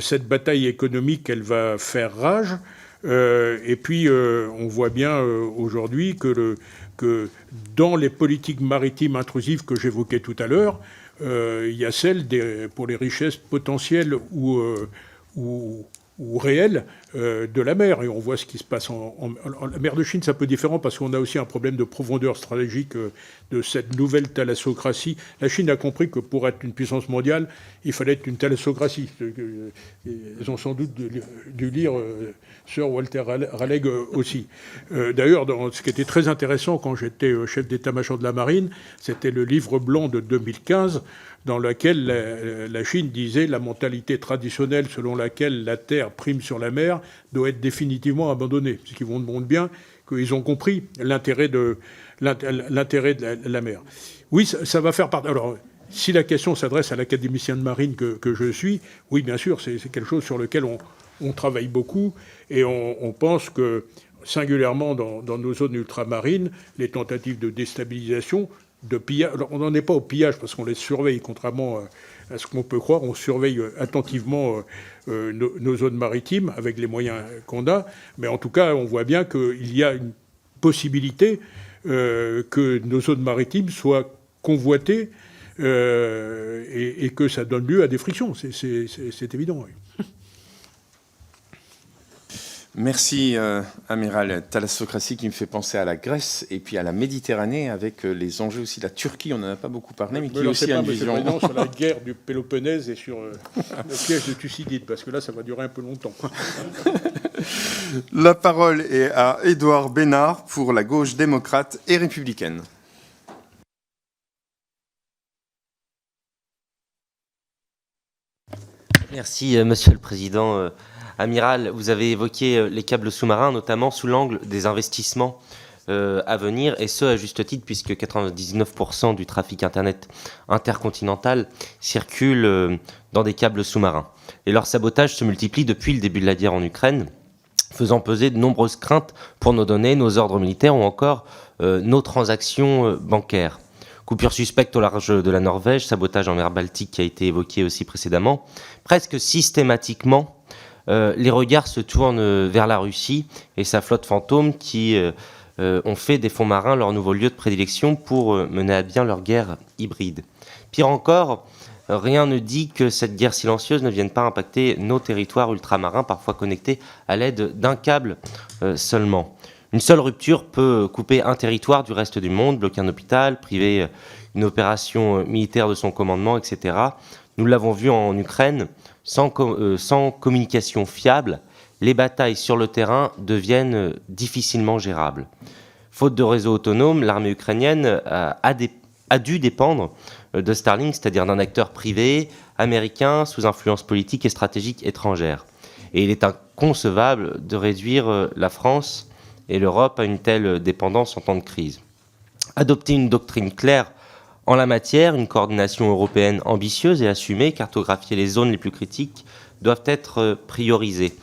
cette bataille économique, elle va faire rage. Et puis, on voit bien aujourd'hui que dans les politiques maritimes intrusives que j'évoquais tout à l'heure, il y a celle pour les richesses potentielles ou réelles de la mer. Et on voit ce qui se passe en la mer de Chine, c'est un peu différent parce qu'on a aussi un problème de profondeur stratégique de cette nouvelle thalassocratie. La Chine a compris que pour être une puissance mondiale, il fallait être une thalassocratie. Ils ont sans doute dû lire Sir Walter Raleigh aussi. D'ailleurs, ce qui était très intéressant quand j'étais chef d'état-major de la marine, c'était le livre blanc de 2015 dans lequel la Chine disait la mentalité traditionnelle selon laquelle la terre prime sur la mer doit être définitivement abandonnée. Ce qui montre bien qu'ils ont compris l'intérêt de la mer. Oui, ça va faire partie. Alors, si la question s'adresse à l'académicien de marine que je suis, oui, bien sûr, c'est quelque chose sur lequel on travaille beaucoup et on pense que, singulièrement dans nos zones ultramarines, les tentatives de déstabilisation, de pillage. Alors, on n'en est pas au pillage parce qu'on les surveille, contrairement à ce qu'on peut croire. On surveille attentivement nos zones maritimes avec les moyens qu'on a. Mais en tout cas, on voit bien qu'il y a une possibilité que nos zones maritimes soient convoitées et que ça donne lieu à des frictions. C'est évident. Oui. Merci, Amiral. Thalassocratie qui me fait penser à la Grèce et puis à la Méditerranée avec les enjeux aussi de la Turquie. On n'en a pas beaucoup parlé, mais qui aussi a une vision. Sur la guerre du Péloponnèse et sur le piège de Thucydide, parce que là, ça va durer un peu longtemps. La parole est à Édouard Bénard pour la gauche démocrate et républicaine. Merci, Monsieur le Président. Amiral, vous avez évoqué les câbles sous-marins, notamment sous l'angle des investissements à venir, et ce, à juste titre, puisque 99% du trafic Internet intercontinental circule dans des câbles sous-marins. Et leur sabotage se multiplie depuis le début de la guerre en Ukraine, faisant peser de nombreuses craintes pour nos données, nos ordres militaires ou encore nos transactions bancaires. Coupure suspecte au large de la Norvège, sabotage en mer Baltique qui a été évoqué aussi précédemment. Presque systématiquement, les regards se tournent vers la Russie et sa flotte fantôme qui ont fait des fonds marins leur nouveau lieu de prédilection pour mener à bien leur guerre hybride. Pire encore, rien ne dit que cette guerre silencieuse ne vienne pas impacter nos territoires ultramarins, parfois connectés à l'aide d'un câble seulement. Une seule rupture peut couper un territoire du reste du monde, bloquer un hôpital, priver une opération militaire de son commandement, etc. Nous l'avons vu en Ukraine, sans communication fiable, les batailles sur le terrain deviennent difficilement gérables. Faute de réseau autonome, l'armée ukrainienne a dû dépendre de Starlink, c'est-à-dire d'un acteur privé américain sous influence politique et stratégique étrangère. Et il est inconcevable de réduire la France et l'Europe à une telle dépendance en temps de crise. Adopter une doctrine claire en la matière, une coordination européenne ambitieuse et assumée, cartographier les zones les plus critiques, doivent être priorisées,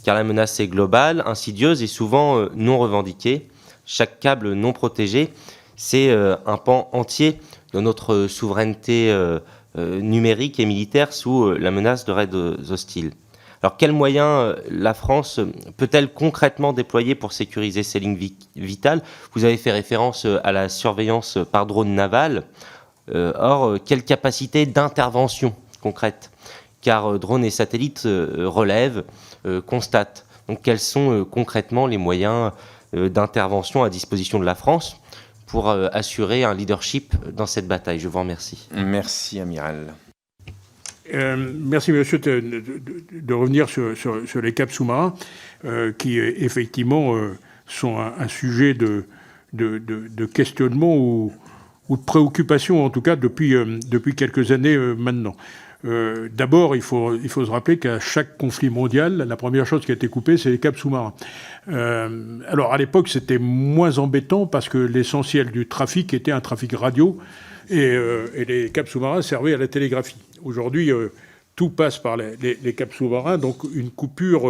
car la menace est globale, insidieuse et souvent non revendiquée. Chaque câble non protégé, c'est un pan entier de notre souveraineté numérique et militaire sous la menace de raids hostiles. Alors, quels moyens la France peut-elle concrètement déployer pour sécuriser ces lignes vitales ? Vous avez fait référence à la surveillance par drone naval. Or, quelle capacité d'intervention concrète ? Car drones et satellites relèvent, constatent. Donc, quels sont concrètement les moyens d'intervention à disposition de la France pour assurer un leadership dans cette bataille ? Je vous remercie. Merci, Amiral. Merci, monsieur, de revenir sur les câbles sous-marins, qui effectivement sont un sujet de questionnement ou de préoccupation, en tout cas depuis quelques années maintenant. D'abord, il faut se rappeler qu'à chaque conflit mondial, la première chose qui a été coupée, c'est les câbles sous-marins. Alors, à l'époque, c'était moins embêtant parce que l'essentiel du trafic était un trafic radio et les câbles sous-marins servaient à la télégraphie. Aujourd'hui, tout passe par les câbles sous-marins, donc une coupure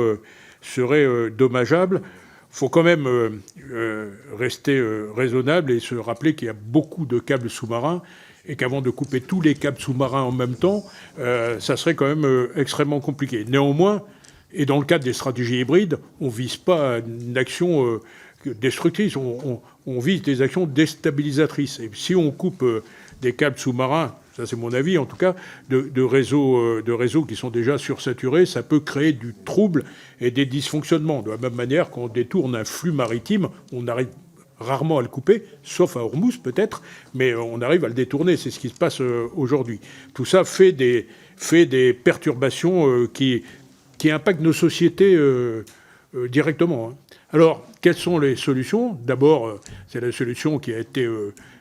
serait dommageable. Il faut quand même rester raisonnable et se rappeler qu'il y a beaucoup de câbles sous-marins et qu'avant de couper tous les câbles sous-marins en même temps, ça serait quand même extrêmement compliqué. Néanmoins, et dans le cadre des stratégies hybrides, on ne vise pas une action destructrice, on vise des actions déstabilisatrices. Et si on coupe des câbles sous-marins, ça c'est mon avis en tout cas, de réseaux qui sont déjà sursaturés, ça peut créer du trouble et des dysfonctionnements. De la même manière, quand on détourne un flux maritime, on arrive rarement à le couper, sauf à Hormuz peut-être, mais on arrive à le détourner, c'est ce qui se passe aujourd'hui. Tout ça fait des perturbations qui impactent nos sociétés directement. Alors, quelles sont les solutions ? D'abord, c'est la solution qui a été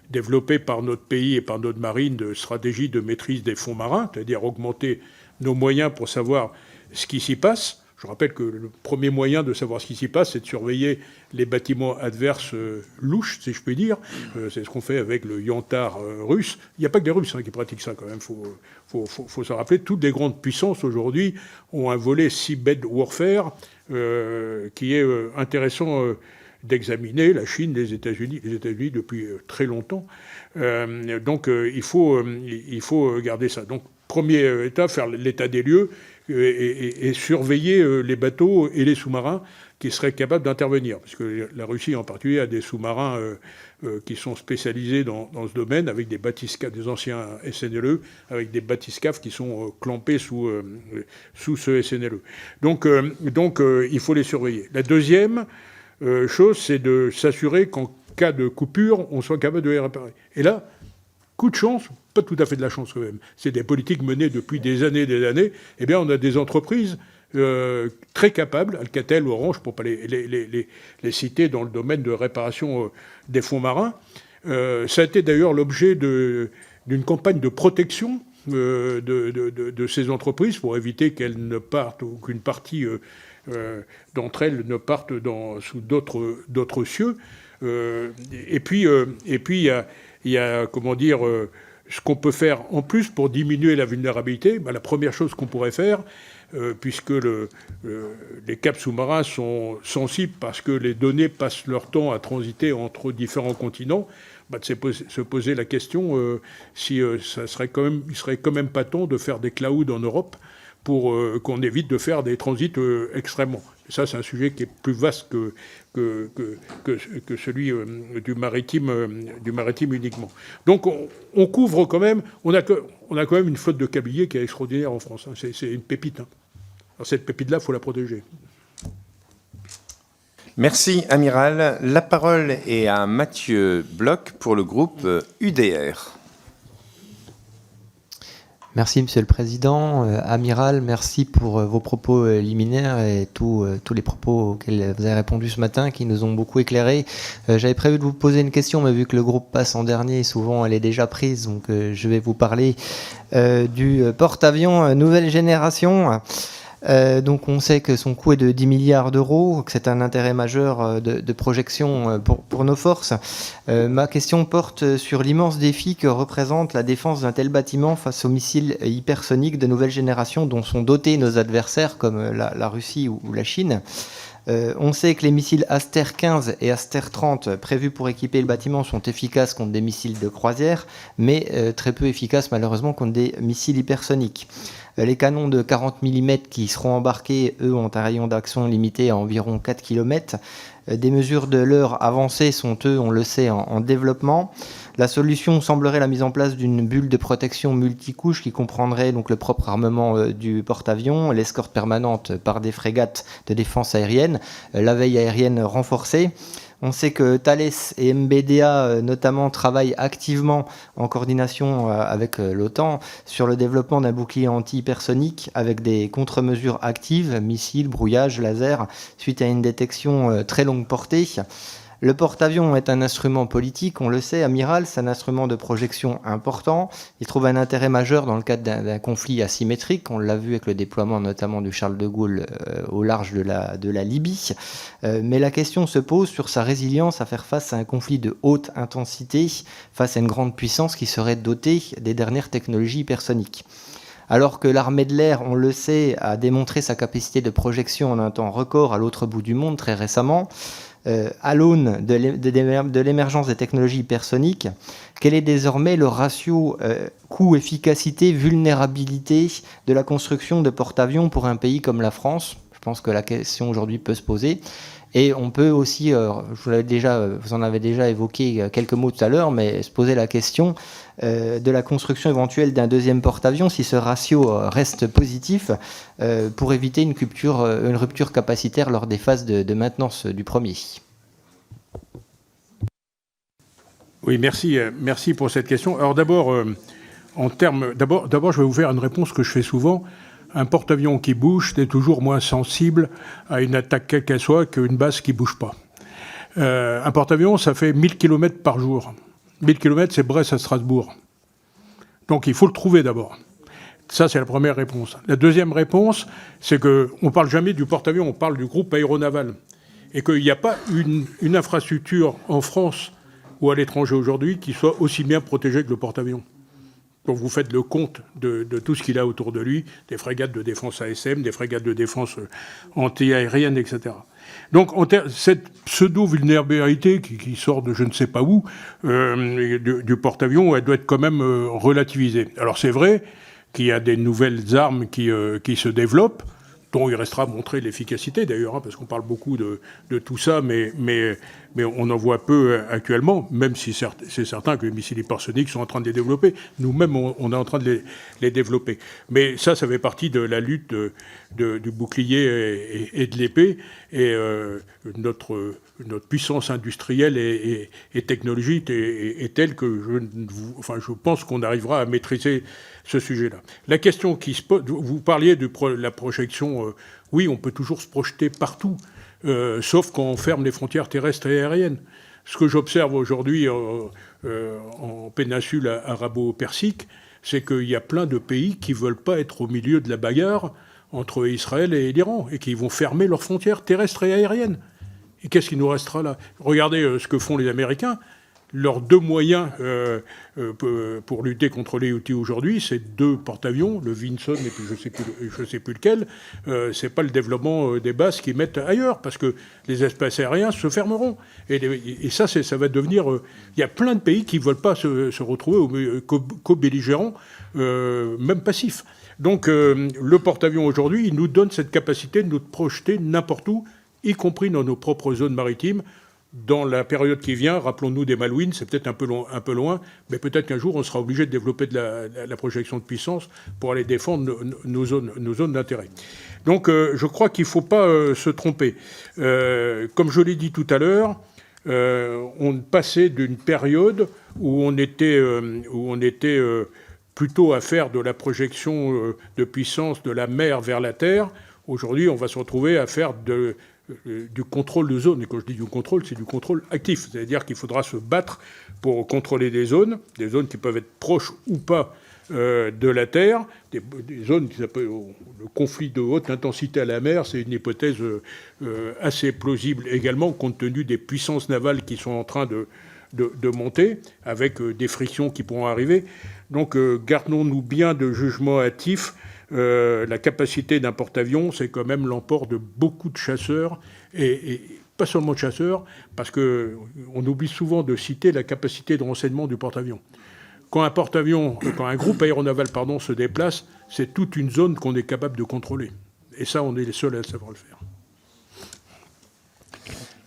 développée par notre pays et par notre marine de stratégie de maîtrise des fonds marins, c'est-à-dire augmenter nos moyens pour savoir ce qui s'y passe. Je rappelle que le premier moyen de savoir ce qui s'y passe, c'est de surveiller les bâtiments adverses louches, si je puis dire. C'est ce qu'on fait avec le Yantar russe. Il n'y a pas que des Russes qui pratiquent ça, quand même. Faut se rappeler, toutes les grandes puissances, aujourd'hui, ont un volet seabed warfare qui est intéressant d'examiner. La Chine, les États-Unis depuis très longtemps. Donc, il faut garder ça. Donc, premier état, faire l'état des lieux et surveiller les bateaux et les sous-marins qui seraient capables d'intervenir. Parce que la Russie, en particulier, a des sous-marins qui sont spécialisés dans ce domaine, avec des bathyscaphes, des anciens SNLE, avec des bathyscaphes qui sont clampés sous ce SNLE. Donc, il faut les surveiller. La deuxième chose, c'est de s'assurer qu'en cas de coupure, on soit capable de les réparer. Et là, coup de chance, pas tout à fait de la chance quand même, c'est des politiques menées depuis des années, eh bien on a des entreprises très capables, Alcatel, Orange, pour ne pas les citer dans le domaine de réparation des fonds marins. Ça a été d'ailleurs l'objet d'une campagne de protection de ces entreprises pour éviter qu'elles ne partent, ou qu'une partie d'entre elles ne partent sous d'autres cieux. Et puis il y a comment dire, ce qu'on peut faire en plus pour diminuer la vulnérabilité. La première chose qu'on pourrait faire, puisque les câbles sous-marins sont sensibles parce que les données passent leur temps à transiter entre différents continents, de se poser la question si il serait quand même pas temps de faire des clouds en Europe pour qu'on évite de faire des transits extrêmement. Et ça, c'est un sujet qui est plus vaste que celui du maritime uniquement. Donc, on couvre quand même, on a quand même une flotte de câbliers qui est extraordinaire en France. Hein. C'est une pépite. Hein. Alors, cette pépite-là, il faut la protéger. Merci, Amiral. La parole est à Mathieu Bloch pour le groupe UDR. Merci, Monsieur le Président. Amiral, merci pour vos propos liminaires et tous les propos auxquels vous avez répondu ce matin, qui nous ont beaucoup éclairés. J'avais prévu de vous poser une question, mais vu que le groupe passe en dernier, souvent elle est déjà prise, donc je vais vous parler du porte-avions nouvelle génération. Donc on sait que son coût est de 10 milliards d'euros, que c'est un intérêt majeur de projection pour nos forces. Ma question porte sur l'immense défi que représente la défense d'un tel bâtiment face aux missiles hypersoniques de nouvelle génération dont sont dotés nos adversaires comme la Russie ou la Chine. On sait que les missiles Aster 15 et Aster 30 prévus pour équiper le bâtiment sont efficaces contre des missiles de croisière, mais très peu efficaces malheureusement contre des missiles hypersoniques. Les canons de 40 mm qui seront embarqués, eux, ont un rayon d'action limité à environ 4 km. Des mesures de leurre avancées sont, eux, on le sait, en développement. La solution semblerait la mise en place d'une bulle de protection multicouche qui comprendrait donc le propre armement du porte-avions, l'escorte permanente par des frégates de défense aérienne, la veille aérienne renforcée. On sait que Thales et MBDA notamment travaillent activement en coordination avec l'OTAN sur le développement d'un bouclier anti-hypersonique avec des contre-mesures actives, missiles, brouillage, laser, suite à une détection très longue portée. Le porte-avions est un instrument politique, on le sait, amiral, c'est un instrument de projection important. Il trouve un intérêt majeur dans le cadre d'un conflit asymétrique. On l'a vu avec le déploiement notamment du Charles de Gaulle au large de la Libye. Mais la question se pose sur sa résilience à faire face à un conflit de haute intensité, face à une grande puissance qui serait dotée des dernières technologies hypersoniques. Alors que l'armée de l'air, on le sait, a démontré sa capacité de projection en un temps record à l'autre bout du monde très récemment, à l'aune de l'émergence des technologies hypersoniques, quel est désormais le ratio coût-efficacité-vulnérabilité de la construction de porte-avions pour un pays comme la France ? Je pense que la question aujourd'hui peut se poser. Et on peut aussi, vous en avez déjà évoqué quelques mots tout à l'heure, mais se poser la question de la construction éventuelle d'un deuxième porte-avions, si ce ratio reste positif, pour éviter une rupture capacitaire lors des phases de maintenance du premier. Oui, merci pour cette question. Alors d'abord, je vais vous faire une réponse que je fais souvent. Un porte-avions qui bouge, c'est toujours moins sensible à une attaque quelle qu'elle soit qu'une base qui ne bouge pas. Un porte-avions, ça fait 1000 km par jour. 1000 km, c'est Brest à Strasbourg. Donc il faut le trouver d'abord. Ça, c'est la première réponse. La deuxième réponse, c'est qu'on ne parle jamais du porte-avions, on parle du groupe aéronaval. Et qu'il n'y a pas une infrastructure en France ou à l'étranger aujourd'hui qui soit aussi bien protégée que le porte-avions. Donc vous faites le compte de tout ce qu'il a autour de lui, des frégates de défense ASM, des frégates de défense anti-aérienne, etc. Donc cette pseudo-vulnérabilité qui sort de je ne sais pas où, du porte-avions, elle doit être quand même relativisée. Alors c'est vrai qu'il y a des nouvelles armes qui se développent, dont il restera à montrer l'efficacité d'ailleurs, hein, parce qu'on parle beaucoup de tout ça, mais on en voit peu actuellement, même si c'est certain que les missiles hypersoniques sont en train de les développer. Nous-mêmes, on est en train de les développer. Mais ça fait partie de la lutte du bouclier et de l'épée. Et notre puissance industrielle et technologique est telle que je pense qu'on arrivera à maîtriser ce sujet-là. La question qui se pose, vous parliez de la projection, oui, on peut toujours se projeter partout, sauf quand on ferme les frontières terrestres et aériennes. Ce que j'observe aujourd'hui en péninsule arabo-persique, c'est qu'il y a plein de pays qui ne veulent pas être au milieu de la bagarre entre Israël et l'Iran, et qui vont fermer leurs frontières terrestres et aériennes. Et qu'est-ce qui nous restera là? Regardez ce que font les Américains. Leurs deux moyens pour lutter contre les Houthis aujourd'hui, c'est 2 porte-avions, le Vinson et puis je sais plus lequel. C'est pas le développement des bases qu'ils mettent ailleurs, parce que les espaces aériens se fermeront. Et ça va devenir... Il y a plein de pays qui ne veulent pas se retrouver co-belligérants, même passifs. Donc le porte-avions aujourd'hui, il nous donne cette capacité de nous projeter n'importe où, y compris dans nos propres zones maritimes. Dans la période qui vient, rappelons-nous des Malouines, c'est peut-être un peu loin, mais peut-être qu'un jour on sera obligé de développer de la projection de puissance pour aller défendre nos zones d'intérêt. Donc je crois qu'il ne faut pas se tromper. Comme je l'ai dit tout à l'heure, on passait d'une période où on était plutôt à faire de la projection de puissance de la mer vers la terre. Aujourd'hui, on va se retrouver à faire du contrôle de zone. Et quand je dis du contrôle, c'est du contrôle actif. C'est-à-dire qu'il faudra se battre pour contrôler des zones qui peuvent être proches ou pas de la Terre, des zones qui s'appellent le conflit de haute intensité à la mer. C'est une hypothèse assez plausible également, compte tenu des puissances navales qui sont en train de monter, avec des frictions qui pourront arriver. Donc gardons-nous bien de jugements hâtifs. La capacité d'un porte-avions, c'est quand même l'emport de beaucoup de chasseurs, et pas seulement de chasseurs, parce qu'on oublie souvent de citer la capacité de renseignement du porte-avions. Quand un groupe aéronaval se déplace, c'est toute une zone qu'on est capable de contrôler. Et ça, on est les seuls à savoir le faire.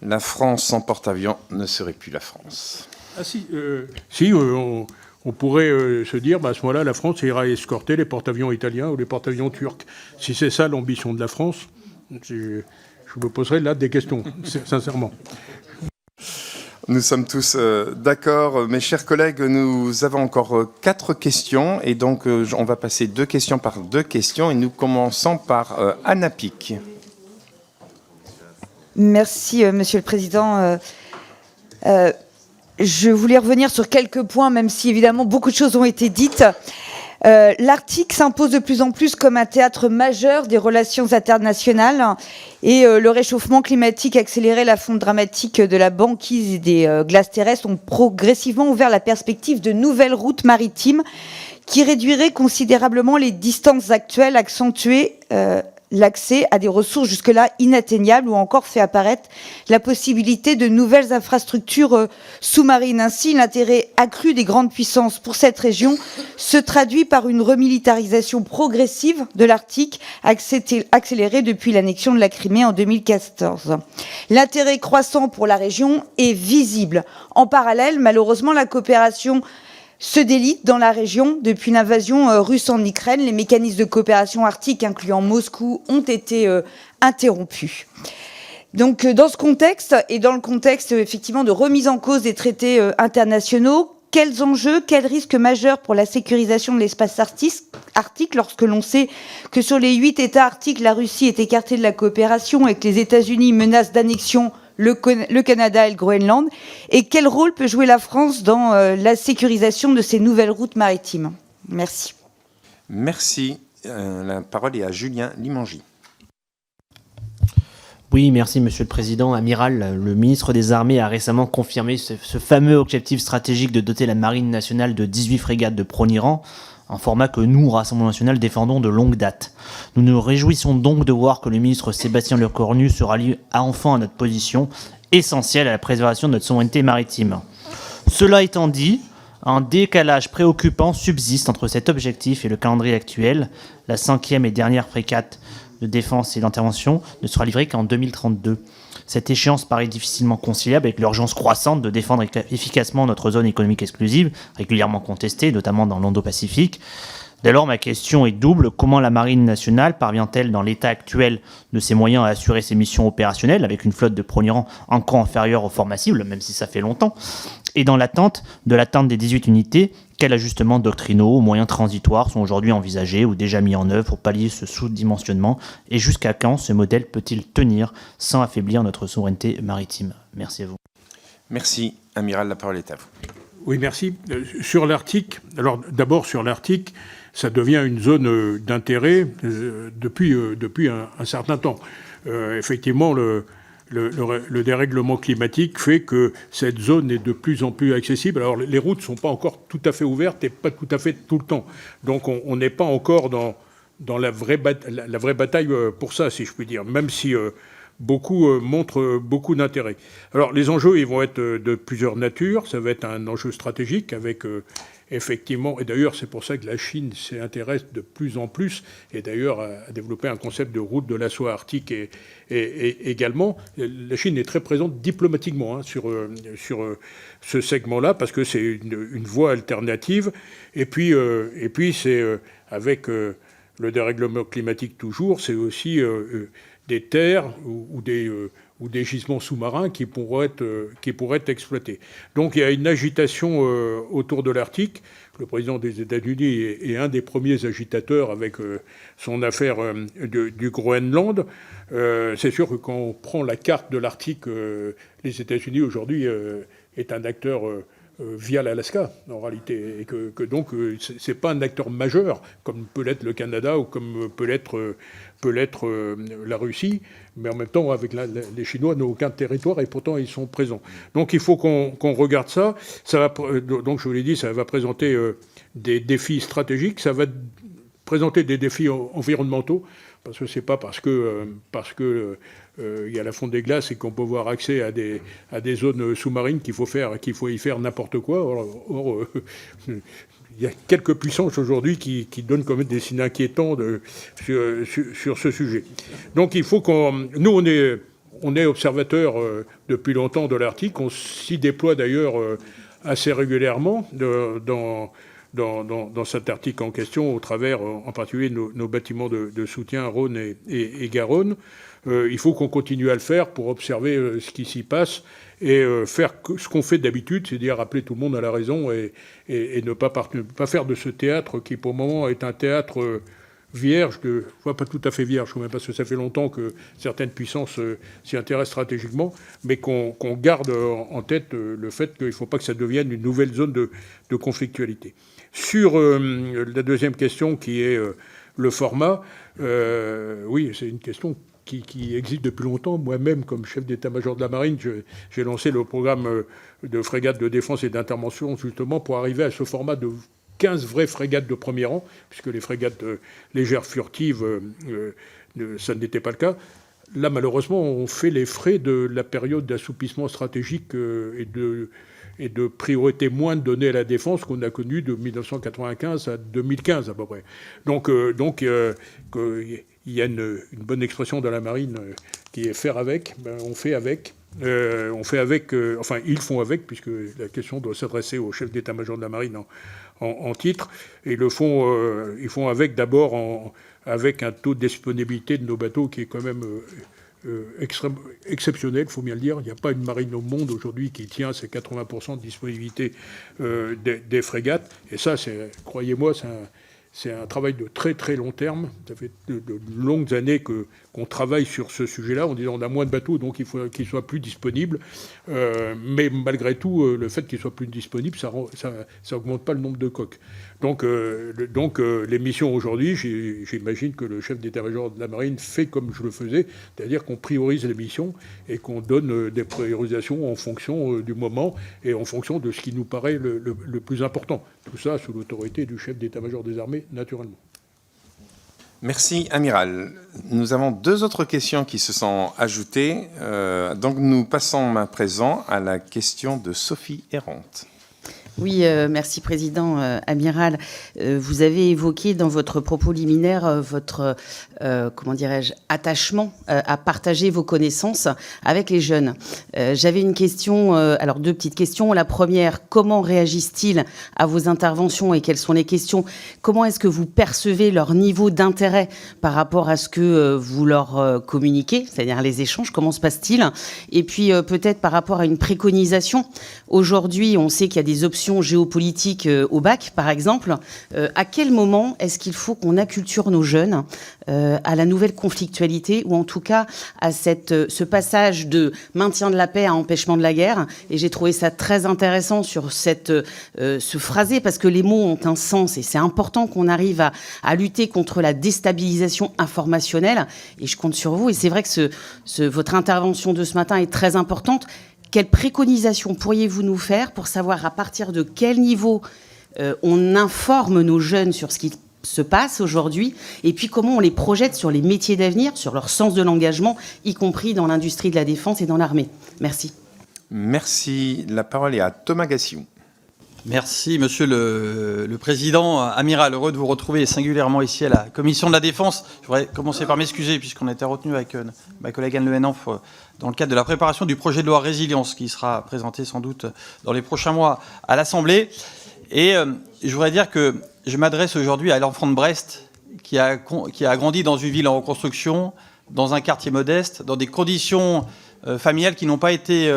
La France sans porte-avions ne serait plus la France. Ah si, on pourrait se dire, à ce moment-là, la France ira escorter les porte-avions italiens ou les porte-avions turcs. Si c'est ça l'ambition de la France, je me poserai là des questions, sincèrement. Nous sommes tous d'accord. Mes chers collègues, nous avons encore 4 questions. Et donc, on va passer 2 questions par 2 questions. Et nous commençons par Anna Pic. Merci, Monsieur le Président. Je voulais revenir sur quelques points, même si évidemment beaucoup de choses ont été dites. L'Arctique s'impose de plus en plus comme un théâtre majeur des relations internationales, et le réchauffement climatique accéléré, la fonte dramatique de la banquise et des glaces terrestres ont progressivement ouvert la perspective de nouvelles routes maritimes qui réduiraient considérablement les distances actuelles, accentuées l'accès à des ressources jusque-là inatteignables, ou encore fait apparaître la possibilité de nouvelles infrastructures sous-marines. Ainsi, l'intérêt accru des grandes puissances pour cette région se traduit par une remilitarisation progressive de l'Arctique, accélérée depuis l'annexion de la Crimée en 2014. L'intérêt croissant pour la région est visible. En parallèle, malheureusement, la coopération se délite dans la région depuis l'invasion russe en Ukraine. Les mécanismes de coopération arctique, incluant Moscou, ont été interrompus. Donc, dans ce contexte, et dans le contexte effectivement de remise en cause des traités internationaux, quels enjeux, quels risques majeurs pour la sécurisation de l'espace arctique, lorsque l'on sait que sur les 8 États arctiques, la Russie est écartée de la coopération et que les États-Unis menacent d'annexion le Canada et le Groenland, et quel rôle peut jouer la France dans la sécurisation de ces nouvelles routes maritimes? Merci. Merci. La parole est à Julien Limangy. Oui, merci Monsieur le Président. Amiral, le ministre des Armées a récemment confirmé ce fameux objectif stratégique de doter la Marine nationale de 18 frégates de Prône-Iran, un format que nous, au Rassemblement national, défendons de longue date. Nous nous réjouissons donc de voir que le ministre Sébastien Lecornu se rallie enfin à notre position essentielle à la préservation de notre souveraineté maritime. Cela étant dit, Un décalage préoccupant subsiste entre cet objectif et le calendrier actuel. La 5e et dernière frégate de défense et d'intervention ne sera livrée qu'en 2032. Cette échéance paraît difficilement conciliable avec l'urgence croissante de défendre efficacement notre zone économique exclusive, régulièrement contestée, notamment dans l'Indo-Pacifique. Dès lors, ma question est double. Comment la Marine nationale parvient-elle, dans l'état actuel de ses moyens, à assurer ses missions opérationnelles avec une flotte de premier rang encore inférieure au format cible, même si ça fait longtemps? Et dans l'attente de l'atteinte des 18 unités, quels ajustements doctrinaux ou moyens transitoires sont aujourd'hui envisagés ou déjà mis en œuvre pour pallier ce sous-dimensionnement? Et jusqu'à quand ce modèle peut-il tenir sans affaiblir notre souveraineté maritime? Merci à vous. Merci. Amiral, la parole est à vous. Oui, merci. Sur l'Arctique, alors d'abord sur l'Arctique, ça devient une zone d'intérêt depuis un certain temps. Effectivement, le dérèglement climatique fait que cette zone est de plus en plus accessible. Alors les routes ne sont pas encore tout à fait ouvertes et pas tout à fait tout le temps. Donc on n'est pas encore dans la vraie bataille pour ça, si je puis dire, même si beaucoup montrent beaucoup d'intérêt. Alors les enjeux, ils vont être de plusieurs natures. Ça va être un enjeu stratégique avec effectivement, et d'ailleurs c'est pour ça que la Chine s'intéresse de plus en plus, et d'ailleurs a développé un concept de route de la soie arctique et également. La Chine est très présente diplomatiquement sur ce segment-là, parce que c'est une voie alternative. Et puis c'est avec le dérèglement climatique toujours, c'est aussi des terres ou des gisements sous-marins qui pourraient être exploités. Donc il y a une agitation autour de l'Arctique. Le président des États-Unis est un des premiers agitateurs avec son affaire du Groenland. C'est sûr que quand on prend la carte de l'Arctique, les États-Unis aujourd'hui est un acteur via l'Alaska, en réalité, et que donc c'est pas un acteur majeur, comme peut l'être le Canada ou comme peut l'être la Russie, mais en même temps, avec les Chinois n'ont aucun territoire et pourtant ils sont présents. Donc il faut qu'on regarde ça. Donc je vous l'ai dit, ça va présenter des défis stratégiques, ça va présenter des défis environnementaux, parce que c'est pas parce que il y a la fonte des glaces et qu'on peut avoir accès à des zones sous-marines qu'il faut y faire n'importe quoi. Or, il y a quelques puissances aujourd'hui qui donnent quand même des signes inquiétants sur ce sujet. Donc il faut nous on est observateurs depuis longtemps de l'Arctique. On s'y déploie d'ailleurs assez régulièrement dans cet Arctique en question, au travers en particulier nos bâtiments de soutien Rhône et Garonne. Il faut qu'on continue à le faire pour observer ce qui s'y passe et faire ce qu'on fait d'habitude, c'est-à-dire rappeler tout le monde à la raison et ne pas faire de ce théâtre qui, pour le moment, est un théâtre vierge, pas tout à fait vierge, même parce que ça fait longtemps que certaines puissances s'y intéressent stratégiquement, mais qu'on garde en tête le fait qu'il ne faut pas que ça devienne une nouvelle zone de conflictualité. Sur la deuxième question, qui est le format, oui, c'est une question qui existe depuis longtemps. Moi-même, comme chef d'état-major de la Marine, j'ai lancé le programme de frégates de défense et d'intervention justement pour arriver à ce format de 15 vraies frégates de premier rang, puisque les frégates légères furtives, ça n'était pas le cas. Là, malheureusement, on fait les frais de la période d'assouplissement stratégique et de priorité moins donnée à la défense qu'on a connue de 1995 à 2015 à peu près. Donc il y a une bonne expression dans la marine qui est faire avec. On fait avec. Enfin, ils font avec, puisque la question doit s'adresser au chef d'état-major de la marine en titre. Et ils font avec d'abord avec un taux de disponibilité de nos bateaux qui est quand même exceptionnel, il faut bien le dire. Il n'y a pas une marine au monde aujourd'hui qui tient ces 80% de disponibilité des frégates. Et ça, croyez-moi, c'est un travail de très très long terme. Ça fait de longues années qu'on travaille sur ce sujet-là, en disant on a moins de bateaux, donc il faut qu'ils soient plus disponibles. Mais malgré tout, le fait qu'ils soient plus disponibles, ça augmente pas le nombre de coques. Donc les missions aujourd'hui, j'imagine que le chef d'état-major de la Marine fait comme je le faisais, c'est-à-dire qu'on priorise les missions et qu'on donne des priorisations en fonction du moment et en fonction de ce qui nous paraît le plus important. Tout ça sous l'autorité du chef d'état-major des armées, naturellement. Merci, Amiral. Nous avons deux autres questions qui se sont ajoutées. Donc nous passons à présent à la question de Sophie Errante. Oui, merci Président. Amiral, vous avez évoqué dans votre propos liminaire votre, comment dirais-je, attachement à partager vos connaissances avec les jeunes. J'avais une question, alors 2 petites questions. La première, comment réagissent-ils à vos interventions et quelles sont les questions? Comment est-ce que vous percevez leur niveau d'intérêt par rapport à ce que vous leur communiquez, c'est-à-dire les échanges? Comment se passe-t-il? Et puis peut-être par rapport à une préconisation. Aujourd'hui, on sait qu'il y a des options géopolitiques au bac, par exemple. À quel moment est-ce qu'il faut qu'on acculture nos jeunes à la nouvelle conflictualité, ou en tout cas à ce passage de maintien de la paix à empêchement de la guerre? Et j'ai trouvé ça très intéressant sur ce phrasé, parce que les mots ont un sens et c'est important qu'on arrive à lutter contre la déstabilisation informationnelle, et je compte sur vous. Et c'est vrai que votre intervention de ce matin est très importante. Quelles préconisations pourriez-vous nous faire pour savoir à partir de quel niveau on informe nos jeunes sur ce qui se passe aujourd'hui, et puis comment on les projette sur les métiers d'avenir, sur leur sens de l'engagement, y compris dans l'industrie de la défense et dans l'armée? Merci. Merci. La parole est à Thomas Gassiou. Merci, Monsieur le Président. Amiral, heureux de vous retrouver singulièrement ici à la Commission de la Défense. Je voudrais commencer par m'excuser, puisqu'on a été retenu avec ma collègue Anne Le Henanf dans le cadre de la préparation du projet de loi Résilience, qui sera présenté sans doute dans les prochains mois à l'Assemblée. Et je voudrais dire que je m'adresse aujourd'hui à l'enfant de Brest, qui a grandi dans une ville en reconstruction, dans un quartier modeste, dans des conditions familiales qui n'ont pas été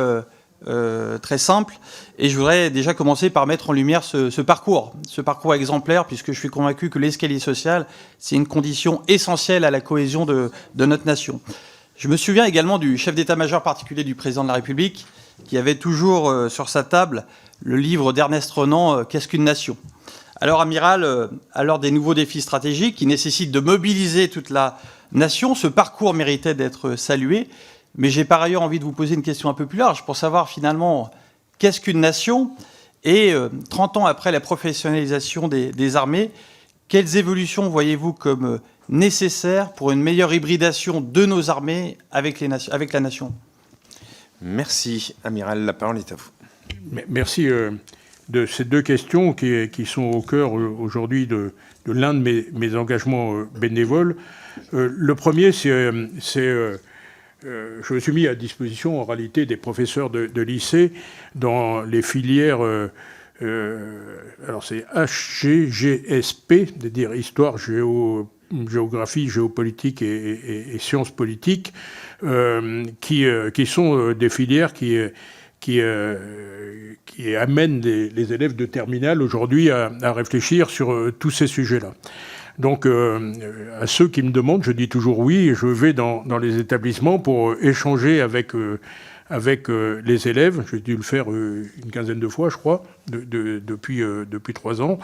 très simples. Et je voudrais déjà commencer par mettre en lumière ce parcours exemplaire, puisque je suis convaincu que l'escalier social, c'est une condition essentielle à la cohésion de notre nation. Je me souviens également du chef d'état-major particulier du président de la République, qui avait toujours sur sa table le livre d'Ernest Renan, Qu'est-ce qu'une nation? Alors, Amiral, à l'heure des nouveaux défis stratégiques qui nécessitent de mobiliser toute la nation, ce parcours méritait d'être salué. Mais j'ai par ailleurs envie de vous poser une question un peu plus large pour savoir finalement qu'est-ce qu'une nation, et 30 ans après la professionnalisation des armées, quelles évolutions voyez-vous comme nécessaires pour une meilleure hybridation de nos armées avec la nation? Merci, Amiral. La parole est à vous. Merci de ces 2 questions qui sont au cœur aujourd'hui de l'un de mes engagements bénévoles. Le premier, je me suis mis à disposition en réalité des professeurs de lycée dans les filières, alors c'est HGGSP, c'est-à-dire histoire, géographie, géopolitique et sciences politiques, qui sont des filières qui amènent les élèves de terminale aujourd'hui à réfléchir sur tous ces sujets-là. Donc, à ceux qui me demandent, je dis toujours oui, et je vais dans les établissements pour échanger avec les élèves. J'ai dû le faire une quinzaine de fois, je crois, depuis 3 ans.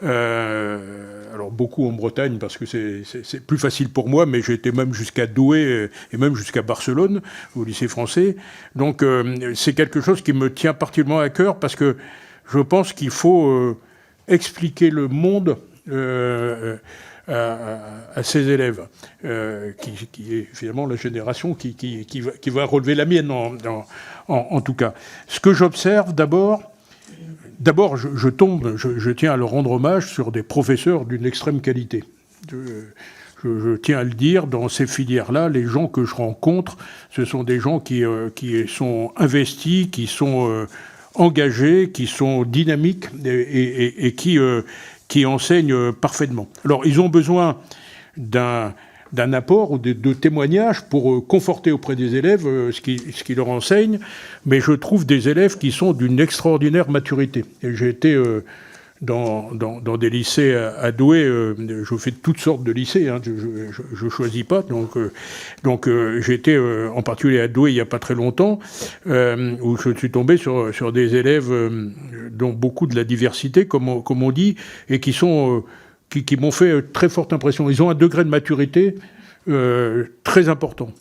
Alors, beaucoup en Bretagne, parce que c'est plus facile pour moi, mais j'ai été même jusqu'à Douai et même jusqu'à Barcelone, au lycée français. Donc, c'est quelque chose qui me tient particulièrement à cœur, parce que je pense qu'il faut expliquer le monde à ses élèves, qui est finalement la génération qui va relever la mienne en tout cas. Ce que j'observe d'abord, je tiens à leur rendre hommage sur des professeurs d'une extrême qualité. Je tiens à le dire, dans ces filières-là, les gens que je rencontre, ce sont des gens qui sont investis, qui sont engagés, qui sont dynamiques et qui enseignent parfaitement. Alors, ils ont besoin d'un apport ou de témoignages pour conforter auprès des élèves ce qui leur enseigne, mais je trouve des élèves qui sont d'une extraordinaire maturité. Et j'ai été dans des lycées à Douai, je fais toutes sortes de lycées, hein, je choisis pas, donc j'ai été en particulier à Douai il n'y a pas très longtemps, où je suis tombé sur des élèves dont beaucoup de la diversité, comme on dit, et qui m'ont fait très forte impression. Ils ont un degré de maturité très important.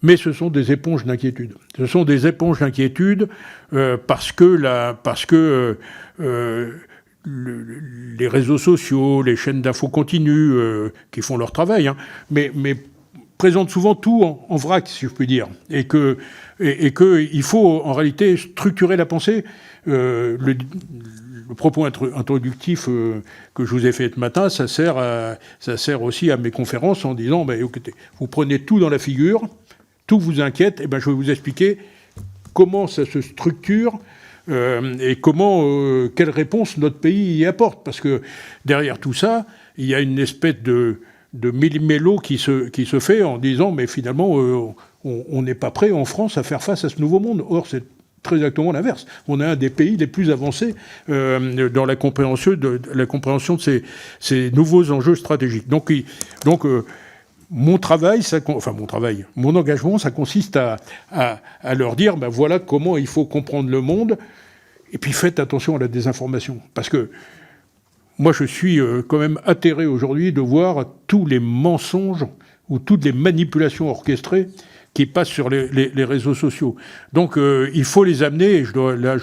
Mais ce sont des éponges d'inquiétude. Ce sont des éponges d'inquiétude parce que les réseaux sociaux, les chaînes d'infos continues qui font leur travail, hein, mais présente souvent tout en vrac, si je puis dire, et qu'il faut en réalité structurer la pensée. Le propos introductif que je vous ai fait ce matin, ça sert aussi à mes conférences en disant, écoutez, vous prenez tout dans la figure, tout vous inquiète, et je vais vous expliquer comment ça se structure et quelle réponse notre pays y apporte. Parce que derrière tout ça, il y a une espèce de méli-mélo qui se fait en disant, mais finalement, on n'est pas prêt en France à faire face à ce nouveau monde. Or, c'est très exactement l'inverse. On est un des pays les plus avancés dans la compréhension de ces nouveaux enjeux stratégiques. Donc mon engagement, ça consiste à leur dire, voilà comment il faut comprendre le monde, et puis faites attention à la désinformation. Parce que moi, je suis quand même atterré aujourd'hui de voir tous les mensonges ou toutes les manipulations orchestrées qui passent sur les réseaux sociaux. Donc, il faut les amener, et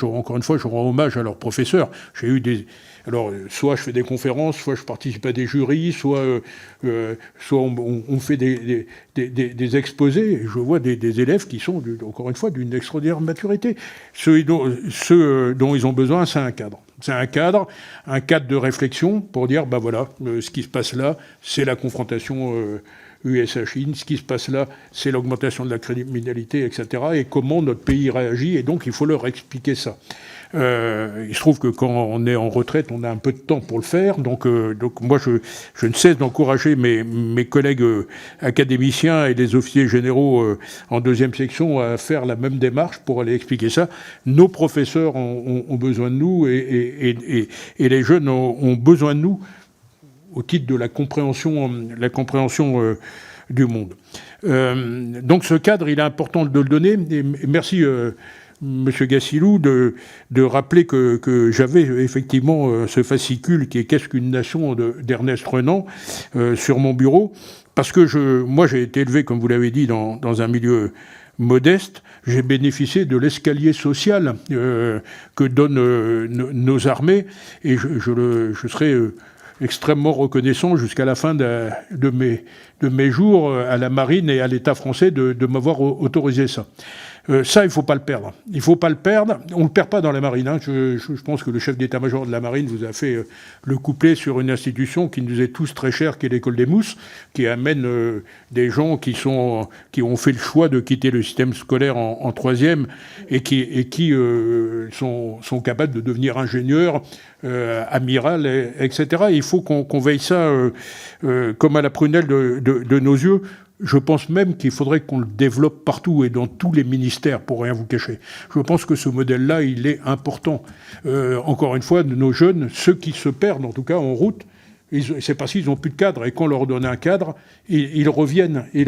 encore une fois, je rends hommage à leurs professeurs. J'ai eu alors, soit je fais des conférences, soit je participe à des jurys, soit on fait des exposés. Et je vois des élèves qui sont, encore une fois, d'une extraordinaire maturité. Ceux dont ils ont besoin, c'est un cadre. C'est un cadre de réflexion pour dire, voilà, ce qui se passe là, c'est la confrontation USA-Chine, ce qui se passe là, c'est l'augmentation de la criminalité, etc. Et comment notre pays réagit, et donc il faut leur expliquer ça. Il se trouve que quand on est en retraite, on a un peu de temps pour le faire, donc moi je ne cesse d'encourager mes collègues académiciens et les officiers généraux en deuxième section à faire la même démarche pour aller expliquer ça. Nos professeurs ont besoin de nous, et les jeunes ont besoin de nous au titre de la compréhension du monde. Donc ce cadre, il est important de le donner. Et merci, Monsieur Gassilou, de rappeler que j'avais effectivement ce fascicule qui est « Qu'est-ce qu'une nation ?» d'Ernest Renan sur mon bureau, parce que moi j'ai été élevé, comme vous l'avez dit, dans un milieu modeste. J'ai bénéficié de l'escalier social que donnent nos armées, et je serai extrêmement reconnaissant jusqu'à la fin de mes jours à la marine et à l'État français de m'avoir autorisé ça. Ça, il ne faut pas le perdre. Il ne faut pas le perdre. On ne le perd pas dans la marine. Je pense que le chef d'état-major de la marine vous a fait le couplet sur une institution qui nous est tous très chère, qui est l'école des mousses, qui amène des gens qui ont fait le choix de quitter le système scolaire en troisième et qui sont capables de devenir ingénieurs, amiral, etc. Il faut qu'on veille ça comme à la prunelle de nos yeux. Je pense même qu'il faudrait qu'on le développe partout et dans tous les ministères, pour rien vous cacher. Je pense que ce modèle-là, il est important. Encore une fois, nos jeunes, ceux qui se perdent, en tout cas en route, c'est parce qu'ils n'ont plus de cadre. Et quand on leur donne un cadre, ils reviennent et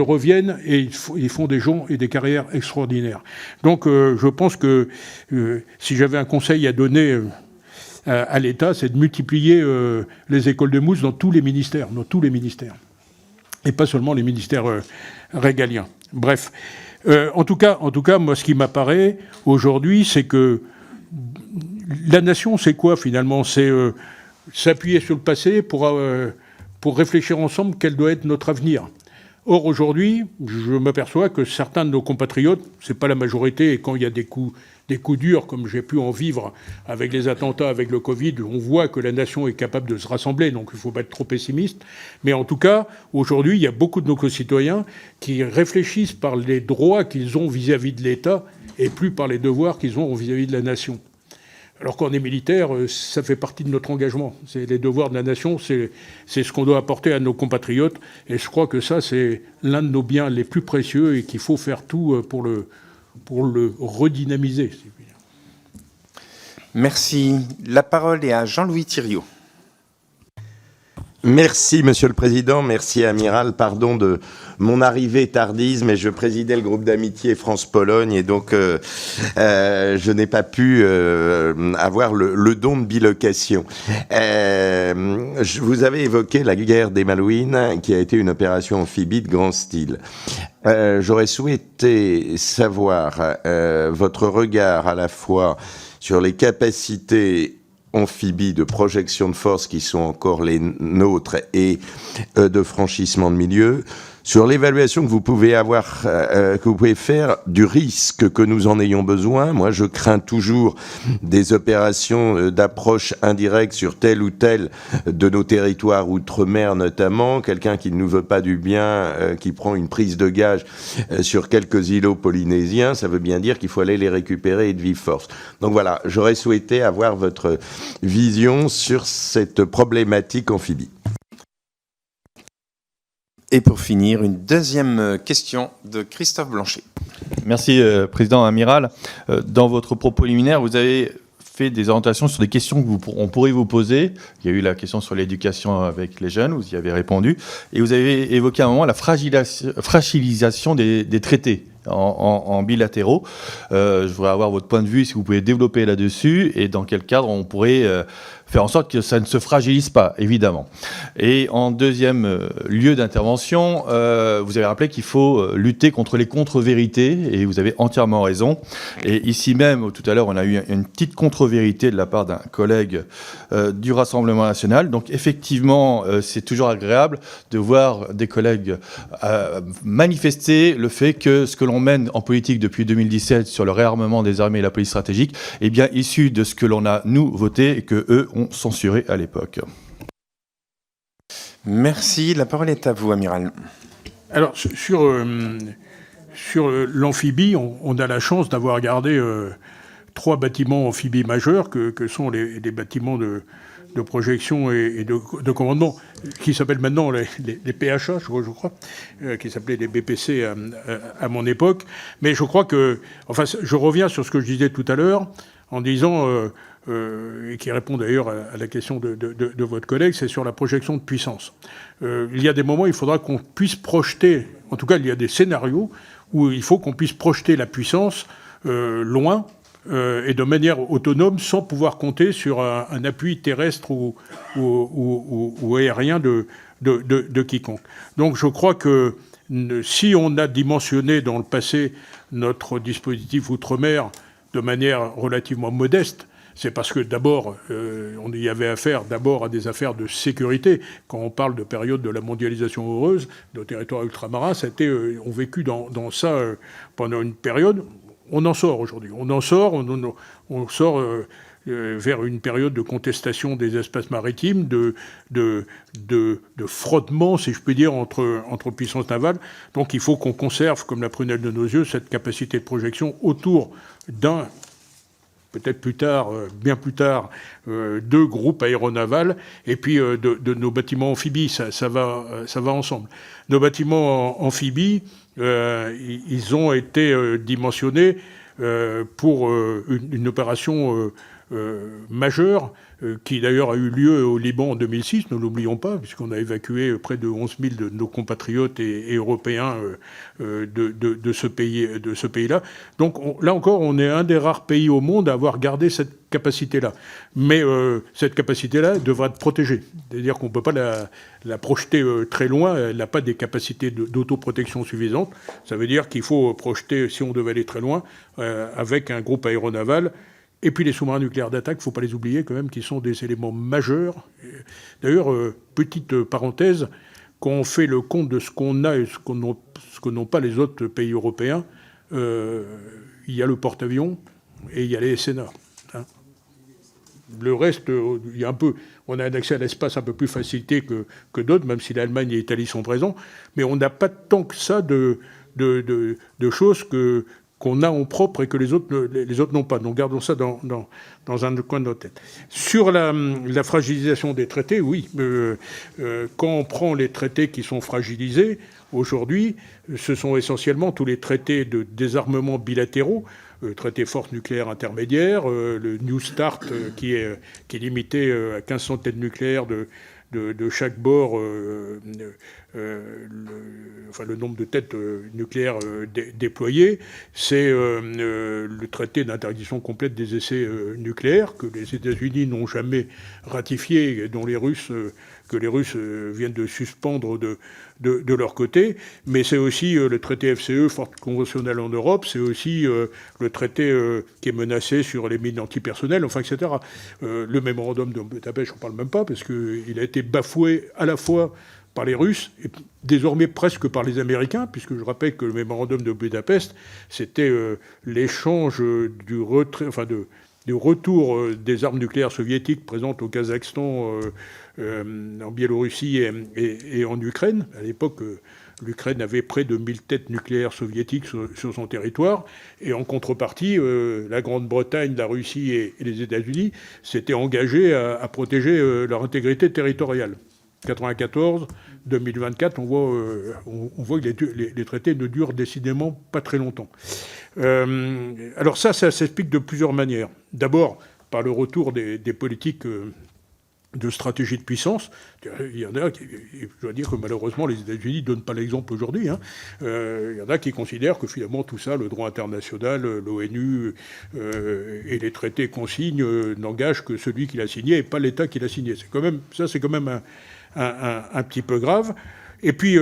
ils font des gens et des carrières extraordinaires. Donc je pense que si j'avais un conseil à donner à l'État, c'est de multiplier les écoles de mousse dans tous les ministères. Et pas seulement les ministères régaliens. Bref. En tout cas, moi, ce qui m'apparaît aujourd'hui, c'est que la nation, c'est quoi, finalement ? C'est s'appuyer sur le passé pour réfléchir ensemble quel doit être notre avenir. Or, aujourd'hui, je m'aperçois que certains de nos compatriotes, c'est pas la majorité, et quand il y a des coups durs, comme j'ai pu en vivre avec les attentats, avec le Covid, on voit que la nation est capable de se rassembler, donc il ne faut pas être trop pessimiste. Mais en tout cas, aujourd'hui, il y a beaucoup de nos concitoyens qui réfléchissent par les droits qu'ils ont vis-à-vis de l'État et plus par les devoirs qu'ils ont vis-à-vis de la nation. Alors quand on est militaire, ça fait partie de notre engagement. C'est les devoirs de la nation, c'est ce qu'on doit apporter à nos compatriotes. Et je crois que ça, c'est l'un de nos biens les plus précieux et qu'il faut faire tout pour le redynamiser. Si je puis dire. Merci. La parole est à Jean-Louis Thiriot. Merci, Monsieur le Président. Merci, Amiral. Pardon de mon arrivée tardive, mais je présidais le groupe d'amitié France-Pologne et donc je n'ai pas pu avoir le don de bilocation. Vous avez évoqué la guerre des Malouines, qui a été une opération amphibie de grand style. J'aurais souhaité savoir votre regard à la fois sur les capacités amphibies de projection de force qui sont encore les nôtres et de franchissement de milieu, sur l'évaluation que vous pouvez avoir, que vous pouvez faire du risque que nous en ayons besoin. Moi, je crains toujours des opérations d'approche indirecte sur tel ou tel de nos territoires outre-mer notamment. Quelqu'un qui ne nous veut pas du bien, qui prend une prise de gage sur quelques îlots polynésiens, ça veut bien dire qu'il faut aller les récupérer et de vive force. Donc voilà, j'aurais souhaité avoir votre vision sur cette problématique amphibie. Et pour finir, une deuxième question de Christophe Blanchet. Merci, Président Amiral. Dans votre propos liminaire, vous avez fait des orientations sur des questions qu'on pourrait vous poser. Il y a eu la question sur l'éducation avec les jeunes, vous y avez répondu. Et vous avez évoqué à un moment la fragilisation des traités en bilatéraux. Je voudrais avoir votre point de vue, si vous pouvez développer là-dessus, et dans quel cadre on pourrait faire en sorte que ça ne se fragilise pas, évidemment. Et en deuxième lieu d'intervention, vous avez rappelé qu'il faut lutter contre les contre-vérités, et vous avez entièrement raison. Et ici même, tout à l'heure, on a eu une petite contre-vérité de la part d'un collègue du Rassemblement national. Donc effectivement, c'est toujours agréable de voir des collègues manifester le fait que ce que l'on mène en politique depuis 2017 sur le réarmement des armées et la police stratégique est bien issu de ce que l'on a, nous, voté et que eux ont censuré à l'époque. Merci. La parole est à vous, Amiral. Alors, sur l'amphibie, on a la chance d'avoir gardé 3 bâtiments amphibies majeurs que sont les bâtiments de projection et de commandement, qui s'appellent maintenant les PHA, je crois, qui s'appelaient les BPC à mon époque. Mais je crois que... Enfin, je reviens sur ce que je disais tout à l'heure, en disant... et qui répond d'ailleurs à la question de votre collègue, c'est sur la projection de puissance. Il y a des moments où il faudra qu'on puisse projeter, en tout cas il y a des scénarios où il faut qu'on puisse projeter la puissance loin et de manière autonome sans pouvoir compter sur un appui terrestre ou aérien de quiconque. Donc je crois que si on a dimensionné dans le passé notre dispositif outre-mer de manière relativement modeste, c'est parce que d'abord, on y avait affaire d'abord à des affaires de sécurité. Quand on parle de période de la mondialisation heureuse, nos territoires ultramarins, ont vécu dans ça pendant une période. On en sort aujourd'hui. On en sort, on sort vers une période de contestation des espaces maritimes, de frottement, si je puis dire, entre puissances navales. Donc il faut qu'on conserve, comme la prunelle de nos yeux, cette capacité de projection autour d'un... peut-être plus tard, bien plus tard, 2 groupes aéronavals, et puis de nos bâtiments amphibies, ça va ensemble. Nos bâtiments amphibies, ils ont été dimensionnés pour une opération majeure, qui d'ailleurs a eu lieu au Liban en 2006, ne l'oublions pas, puisqu'on a évacué près de 11 000 de nos compatriotes et européens de ce pays-là. Donc là encore, on est un des rares pays au monde à avoir gardé cette capacité-là. Mais cette capacité-là devra être protégée. C'est-à-dire qu'on ne peut pas la projeter très loin, elle n'a pas des capacités d'autoprotection suffisantes. Ça veut dire qu'il faut projeter, si on devait aller très loin, avec un groupe aéronaval. Et puis les sous-marins nucléaires d'attaque, il ne faut pas les oublier quand même, qui sont des éléments majeurs. D'ailleurs, petite parenthèse, quand on fait le compte de ce qu'on a et ce que n'ont pas les autres pays européens, il y a le porte-avions et il y a les SNA. Hein. Le reste, il y a on a un accès à l'espace un peu plus facilité que d'autres, même si l'Allemagne et l'Italie sont présents, mais on n'a pas tant que ça de choses qu'on a en propre et que les autres n'ont pas. Donc gardons ça dans un coin de notre tête. Sur la fragilisation des traités, oui. Quand on prend les traités qui sont fragilisés, aujourd'hui, ce sont essentiellement tous les traités de désarmement bilatéraux, traité force nucléaire intermédiaire, le New Start qui est limité à 15 centaines nucléaires de chaque bord, le nombre de têtes nucléaires déployées, c'est le traité d'interdiction complète des essais nucléaires que les États-Unis n'ont jamais ratifié et dont les Russes viennent de suspendre de leur côté, mais c'est aussi le traité FCE, force conventionnelle en Europe, c'est aussi le traité qui est menacé sur les mines antipersonnelles, enfin, etc. Le mémorandum de Budapest, je n'en parle même pas, parce qu'il a été bafoué à la fois par les Russes, et désormais presque par les Américains, puisque je rappelle que le mémorandum de Budapest, c'était l'échange du retour des armes nucléaires soviétiques présentes au Kazakhstan, en Biélorussie et en Ukraine. À l'époque, l'Ukraine avait près de 1000 têtes nucléaires soviétiques sur son territoire. Et en contrepartie, la Grande-Bretagne, la Russie et les États-Unis s'étaient engagés à protéger leur intégrité territoriale. 1994, 2024, on voit que les traités ne durent décidément pas très longtemps. Alors ça s'explique de plusieurs manières. D'abord, par le retour des politiques de stratégie de puissance. Il y en a qui, je dois dire que malheureusement les États-Unis ne donnent pas l'exemple aujourd'hui. Il y en a qui considèrent que finalement tout ça, le droit international, l'ONU et les traités qu'on signe n'engagent que celui qui l'a signé et pas l'État qui l'a signé. C'est quand même un petit peu grave. Et puis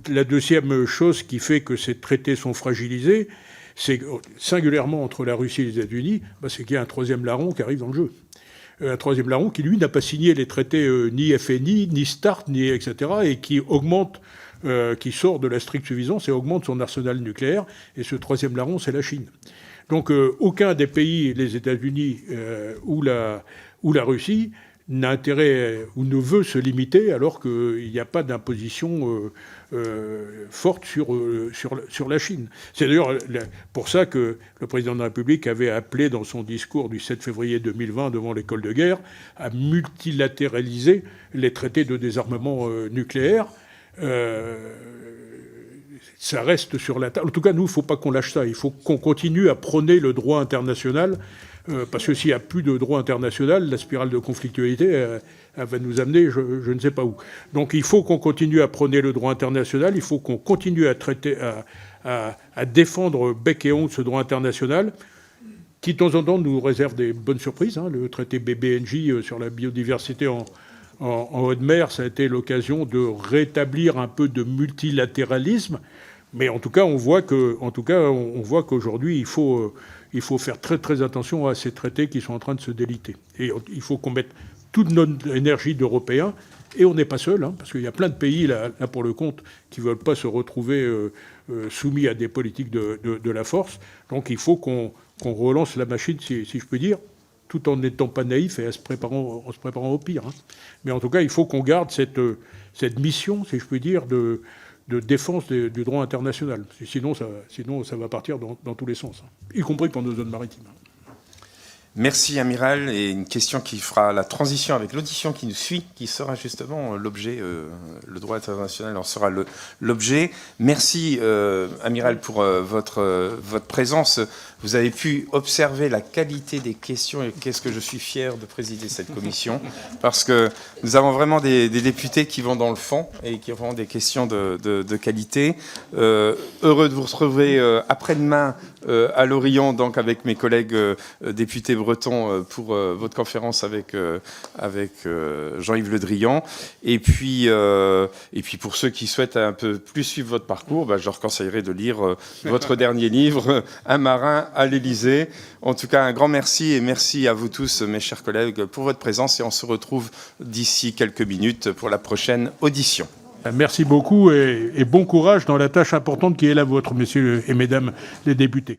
la deuxième chose qui fait que ces traités sont fragilisés, c'est singulièrement entre la Russie et les États-Unis, c'est qu'il y a un troisième larron qui arrive dans le jeu. Un troisième larron qui, lui, n'a pas signé les traités ni FNI, ni START, ni etc., et qui augmente, qui sort de la stricte suffisance et augmente son arsenal nucléaire. Et ce troisième larron, c'est la Chine. Donc aucun des pays, les États-Unis ou la Russie, n'a intérêt ou ne veut se limiter alors qu'il n'y a pas d'imposition forte sur la Chine. C'est d'ailleurs pour ça que le président de la République avait appelé dans son discours du 7 février 2020 devant l'école de guerre à multilatéraliser les traités de désarmement nucléaire. Ça reste sur la table. En tout cas, nous, il ne faut pas qu'on lâche ça. Il faut qu'on continue à prôner le droit international. Parce que s'il n'y a plus de droit international, la spirale de conflictualité elle va nous amener je ne sais pas où. Donc il faut qu'on continue à prôner le droit international, il faut qu'on continue à défendre bec et ongles ce droit international, qui de temps en temps nous réserve des bonnes surprises. Le traité BBNJ sur la biodiversité en haute mer, ça a été l'occasion de rétablir un peu de multilatéralisme. Mais en tout cas, on voit qu'aujourd'hui, il faut faire très très attention à ces traités qui sont en train de se déliter. Et il faut qu'on mette toute notre énergie d'Européens, et on n'est pas seul, parce qu'il y a plein de pays, là pour le compte, qui ne veulent pas se retrouver soumis à des politiques de la force. Donc il faut qu'on relance la machine, si je peux dire, tout en n'étant pas naïf et en se préparant au pire. Mais en tout cas, il faut qu'on garde cette mission, si je peux dire, de défense du droit international. Sinon, ça va partir dans tous les sens, y compris pour nos zones maritimes. Merci, Amiral. Et une question qui fera la transition avec l'audition qui nous suit, qui sera justement l'objet, le droit international en sera l'objet. Merci, Amiral, pour votre présence. Vous avez pu observer la qualité des questions, et qu'est-ce que je suis fier de présider cette commission, parce que nous avons vraiment des députés qui vont dans le fond et qui auront des questions de qualité. Heureux de vous retrouver après-demain à Lorient, donc avec mes collègues députés bretons pour votre conférence avec Jean-Yves Le Drian. Et puis pour ceux qui souhaitent un peu plus suivre votre parcours, je leur conseillerais de lire votre dernier livre, Un marin à l'Élysée. En tout cas, un grand merci, et merci à vous tous, mes chers collègues, pour votre présence, et on se retrouve d'ici quelques minutes pour la prochaine audition. Merci beaucoup et bon courage dans la tâche importante qui est la vôtre, messieurs et mesdames les députés.